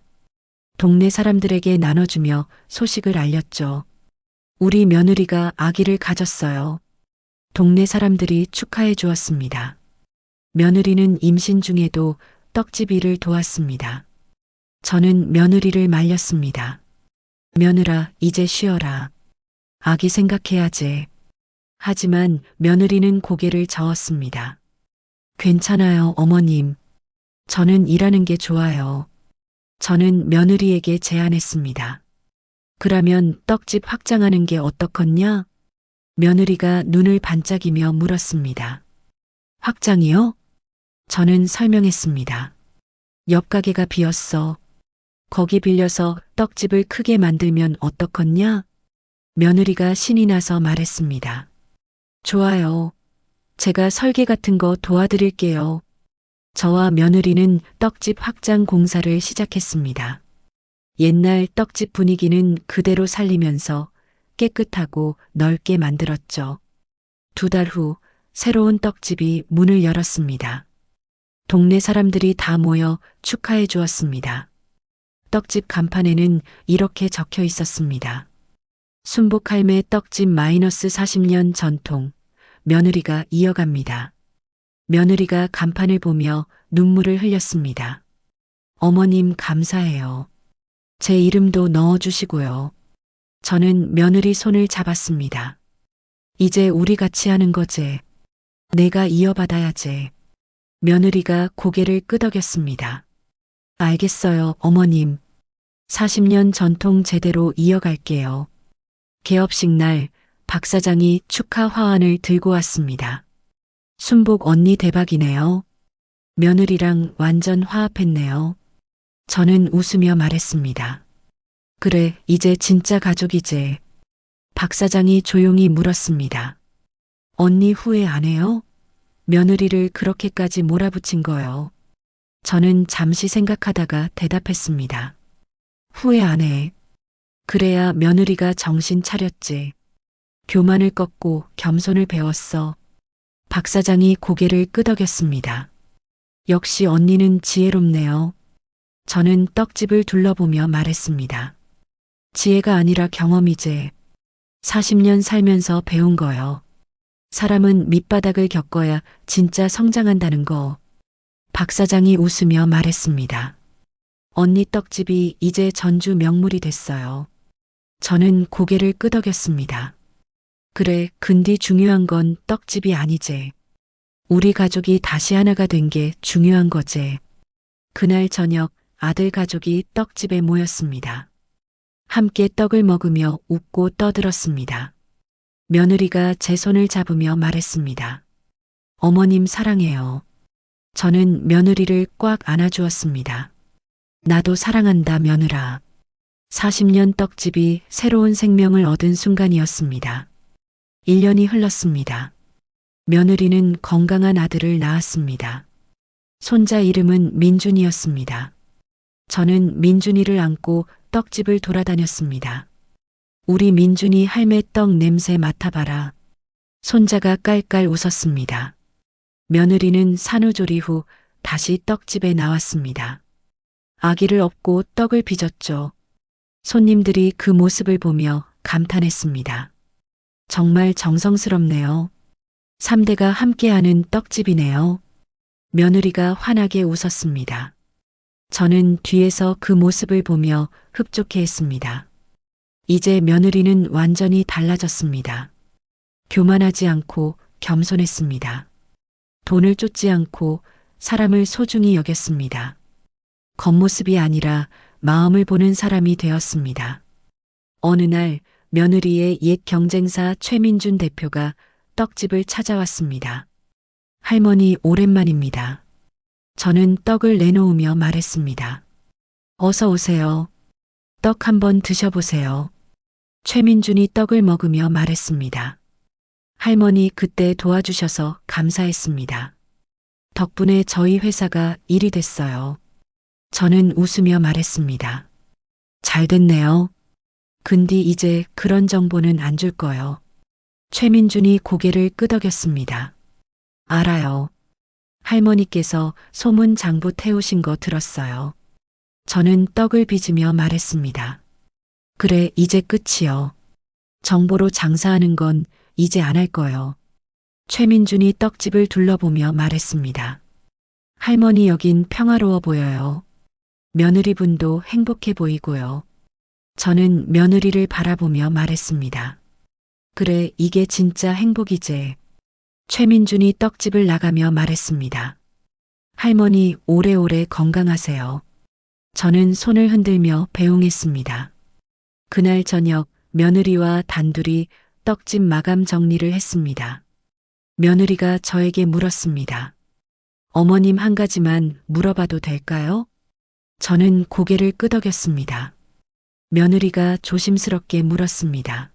동네 사람들에게 나눠주며 소식을 알렸죠. 우리 며느리가 아기를 가졌어요. 동네 사람들이 축하해 주었습니다. 며느리는 임신 중에도 떡집 일을 도왔습니다. 저는 며느리를 말렸습니다. 며느라, 이제 쉬어라. 아기 생각해야지. 하지만 며느리는 고개를 저었습니다. 괜찮아요, 어머님. 저는 일하는 게 좋아요. 저는 며느리에게 제안했습니다. 그러면 떡집 확장하는 게 어떻겠냐? 며느리가 눈을 반짝이며 물었습니다. 확장이요? 저는 설명했습니다. 옆 가게가 비었어. 거기 빌려서 떡집을 크게 만들면 어떻겠냐? 며느리가 신이 나서 말했습니다. 좋아요. 제가 설계 같은 거 도와드릴게요. 저와 며느리는 떡집 확장 공사를 시작했습니다. 옛날 떡집 분위기는 그대로 살리면서 깨끗하고 넓게 만들었죠. 2달 후 새로운 떡집이 문을 열었습니다. 동네 사람들이 다 모여 축하해 주었습니다. 떡집 간판에는 이렇게 적혀 있었습니다. 순복할매 떡집 마이너스 40년 전통, 며느리가 이어갑니다. 며느리가 간판을 보며 눈물을 흘렸습니다. 어머님 감사해요. 제 이름도 넣어주시고요. 저는 며느리 손을 잡았습니다. 이제 우리 같이 하는 거지. 내가 이어받아야지. 며느리가 고개를 끄덕였습니다. 알겠어요, 어머님. 40년 전통 제대로 이어갈게요. 개업식 날 박 사장이 축하 화환을 들고 왔습니다. 순복 언니 대박이네요. 며느리랑 완전 화합했네요. 저는 웃으며 말했습니다. 그래, 이제 진짜 가족이지. 박 사장이 조용히 물었습니다. 언니 후회 안 해요? 며느리를 그렇게까지 몰아붙인 거요. 저는 잠시 생각하다가 대답했습니다. 후회 안 해. 그래야 며느리가 정신 차렸지. 교만을 꺾고 겸손을 배웠어. 박 사장이 고개를 끄덕였습니다. 역시 언니는 지혜롭네요. 저는 떡집을 둘러보며 말했습니다. 지혜가 아니라 경험이지. 40년 살면서 배운 거요. 사람은 밑바닥을 겪어야 진짜 성장한다는 거. 박 사장이 웃으며 말했습니다. 언니 떡집이 이제 전주 명물이 됐어요. 저는 고개를 끄덕였습니다. 그래, 근데 중요한 건 떡집이 아니지. 우리 가족이 다시 하나가 된 게 중요한 거지. 그날 저녁 아들 가족이 떡집에 모였습니다. 함께 떡을 먹으며 웃고 떠들었습니다. 며느리가 제 손을 잡으며 말했습니다. 어머님 사랑해요. 저는 며느리를 꽉 안아주었습니다. 나도 사랑한다, 며느라. 40년 떡집이 새로운 생명을 얻은 순간이었습니다. 1년이 흘렀습니다. 며느리는 건강한 아들을 낳았습니다. 손자 이름은 민준이었습니다. 저는 민준이를 안고 떡집을 돌아다녔습니다. 우리 민준이 할매 떡 냄새 맡아봐라. 손자가 깔깔 웃었습니다. 며느리는 산후조리 후 다시 떡집에 나왔습니다. 아기를 업고 떡을 빚었죠. 손님들이 그 모습을 보며 감탄했습니다. 정말 정성스럽네요. 3대가 함께하는 떡집이네요. 며느리가 환하게 웃었습니다. 저는 뒤에서 그 모습을 보며 흡족해했습니다. 이제 며느리는 완전히 달라졌습니다. 교만하지 않고 겸손했습니다. 돈을 쫓지 않고 사람을 소중히 여겼습니다. 겉모습이 아니라 마음을 보는 사람이 되었습니다. 어느 날 며느리의 옛 경쟁사 최민준 대표가 떡집을 찾아왔습니다. 할머니 오랜만입니다. 저는 떡을 내놓으며 말했습니다. 어서 오세요. 떡 한번 드셔보세요. 최민준이 떡을 먹으며 말했습니다. 할머니 그때 도와주셔서 감사했습니다. 덕분에 저희 회사가 일이 됐어요. 저는 웃으며 말했습니다. 잘 됐네요. 근데 이제 그런 정보는 안 줄 거요. 최민준이 고개를 끄덕였습니다. 알아요. 할머니께서 소문 장부 태우신 거 들었어요. 저는 떡을 빚으며 말했습니다. 그래, 이제 끝이요. 정보로 장사하는 건 이제 안 할 거요. 최민준이 떡집을 둘러보며 말했습니다. 할머니 여긴 평화로워 보여요. 며느리분도 행복해 보이고요. 저는 며느리를 바라보며 말했습니다. 그래, 이게 진짜 행복이지. 최민준이 떡집을 나가며 말했습니다. 할머니 오래오래 건강하세요. 저는 손을 흔들며 배웅했습니다. 그날 저녁 며느리와 단둘이 떡집 마감 정리를 했습니다. 며느리가 저에게 물었습니다. 어머님 한 가지만 물어봐도 될까요? 저는 고개를 끄덕였습니다. 며느리가 조심스럽게 물었습니다.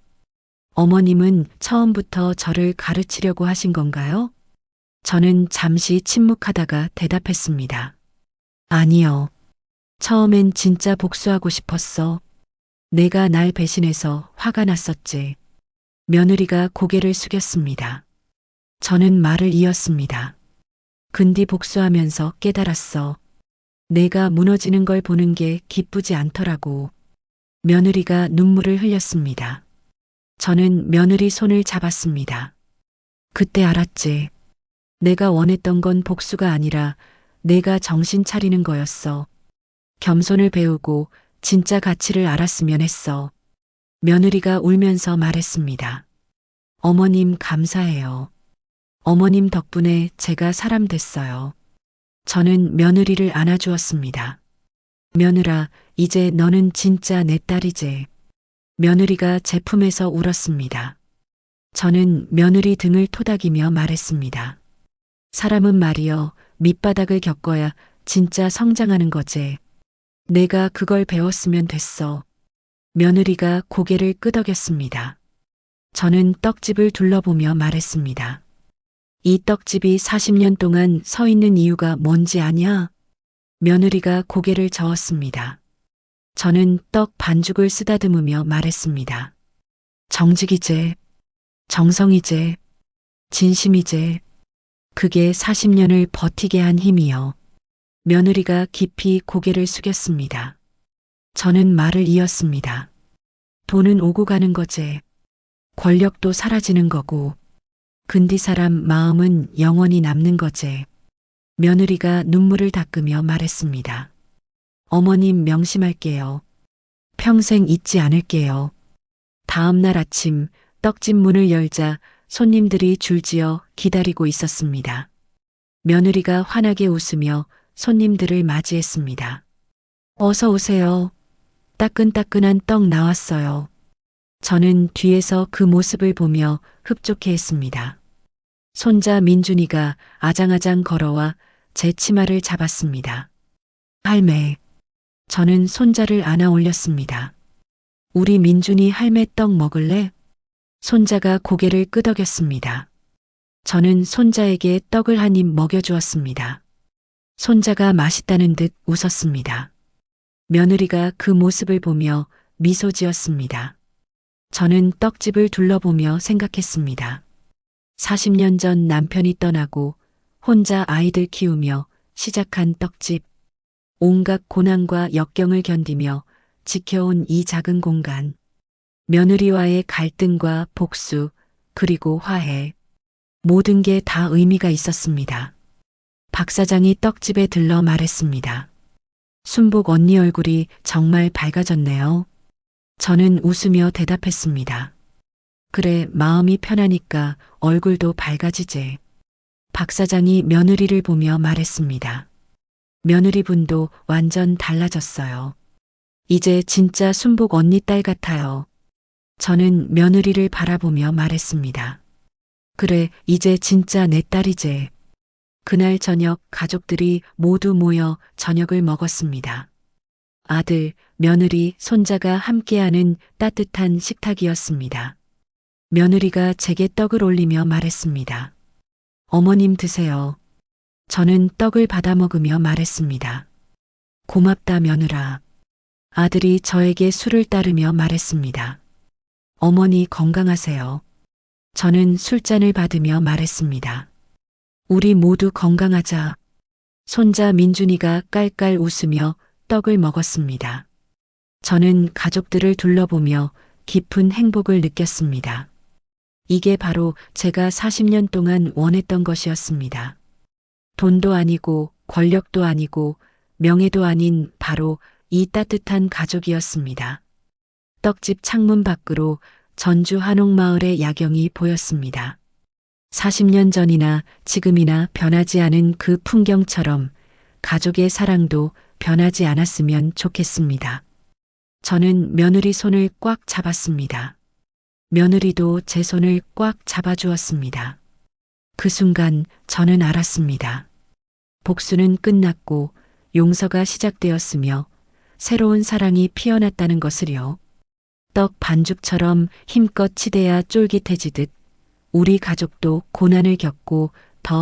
어머님은 처음부터 저를 가르치려고 하신 건가요? 저는 잠시 침묵하다가 대답했습니다. 아니요. 처음엔 진짜 복수하고 싶었어. 내가 날 배신해서 화가 났었지. 며느리가 고개를 숙였습니다. 저는 말을 이었습니다. 근디 복수하면서 깨달았어. 내가 무너지는 걸 보는 게 기쁘지 않더라고. 며느리가 눈물을 흘렸습니다. 저는 며느리 손을 잡았습니다. 그때 알았지. 내가 원했던 건 복수가 아니라 내가 정신 차리는 거였어. 겸손을 배우고 진짜 가치를 알았으면 했어. 며느리가 울면서 말했습니다. 어머님 감사해요. 어머님 덕분에 제가 사람 됐어요. 저는 며느리를 안아주었습니다. 며느라, 이제 너는 진짜 내 딸이지. 며느리가 제 품에서 울었습니다. 저는 며느리 등을 토닥이며 말했습니다. 사람은 말이여, 밑바닥을 겪어야 진짜 성장하는 거지. 내가 그걸 배웠으면 됐어. 며느리가 고개를 끄덕였습니다. 저는 떡집을 둘러보며 말했습니다. 이 떡집이 40년 동안 서 있는 이유가 뭔지 아냐? 며느리가 고개를 저었습니다. 저는 떡 반죽을 쓰다듬으며 말했습니다. 정직이제, 정성이제, 진심이제, 그게 40년을 버티게 한 힘이여. 며느리가 깊이 고개를 숙였습니다. 저는 말을 이었습니다. 돈은 오고 가는 거제. 권력도 사라지는 거고. 근디 사람 마음은 영원히 남는 거제. 며느리가 눈물을 닦으며 말했습니다. 어머님 명심할게요. 평생 잊지 않을게요. 다음 날 아침 떡집 문을 열자 손님들이 줄지어 기다리고 있었습니다. 며느리가 환하게 웃으며 손님들을 맞이했습니다. 어서 오세요. 따끈따끈한 떡 나왔어요. 저는 뒤에서 그 모습을 보며 흡족해했습니다. 손자 민준이가 아장아장 걸어와 제 치마를 잡았습니다. 할매. 저는 손자를 안아 올렸습니다. 우리 민준이 할매 떡 먹을래? 손자가 고개를 끄덕였습니다. 저는 손자에게 떡을 한 입 먹여주었습니다. 손자가 맛있다는 듯 웃었습니다. 며느리가 그 모습을 보며 미소 지었습니다. 저는 떡집을 둘러보며 생각했습니다. 40년 전 남편이 떠나고 혼자 아이들 키우며 시작한 떡집. 온갖 고난과 역경을 견디며 지켜온 이 작은 공간. 며느리와의 갈등과 복수, 그리고 화해. 모든 게 다 의미가 있었습니다. 박 사장이 떡집에 들러 말했습니다. 순복 언니 얼굴이 정말 밝아졌네요. 저는 웃으며 대답했습니다. 그래, 마음이 편하니까 얼굴도 밝아지지. 박 사장이 며느리를 보며 말했습니다. 며느리분도 완전 달라졌어요. 이제 진짜 순복 언니 딸 같아요. 저는 며느리를 바라보며 말했습니다. 그래, 이제 진짜 내 딸이지. 그날 저녁 가족들이 모두 모여 저녁을 먹었습니다. 아들, 며느리, 손자가 함께하는 따뜻한 식탁이었습니다. 며느리가 제게 떡을 올리며 말했습니다. 어머님 드세요. 저는 떡을 받아 먹으며 말했습니다. 고맙다 며느라. 아들이 저에게 술을 따르며 말했습니다. 어머니 건강하세요. 저는 술잔을 받으며 말했습니다. 우리 모두 건강하자. 손자 민준이가 깔깔 웃으며 떡을 먹었습니다. 저는 가족들을 둘러보며 깊은 행복을 느꼈습니다. 이게 바로 제가 40년 동안 원했던 것이었습니다. 돈도 아니고 권력도 아니고 명예도 아닌 바로 이 따뜻한 가족이었습니다. 떡집 창문 밖으로 전주 한옥마을의 야경이 보였습니다. 40년 전이나 지금이나 변하지 않은 그 풍경처럼 가족의 사랑도 변하지 않았으면 좋겠습니다. 저는 며느리 손을 꽉 잡았습니다. 며느리도 제 손을 꽉 잡아주었습니다. 그 순간 저는 알았습니다. 복수는 끝났고 용서가 시작되었으며 새로운 사랑이 피어났다는 것을요. 떡 반죽처럼 힘껏 치대야 쫄깃해지듯 우리 가족도 고난을 겪고 더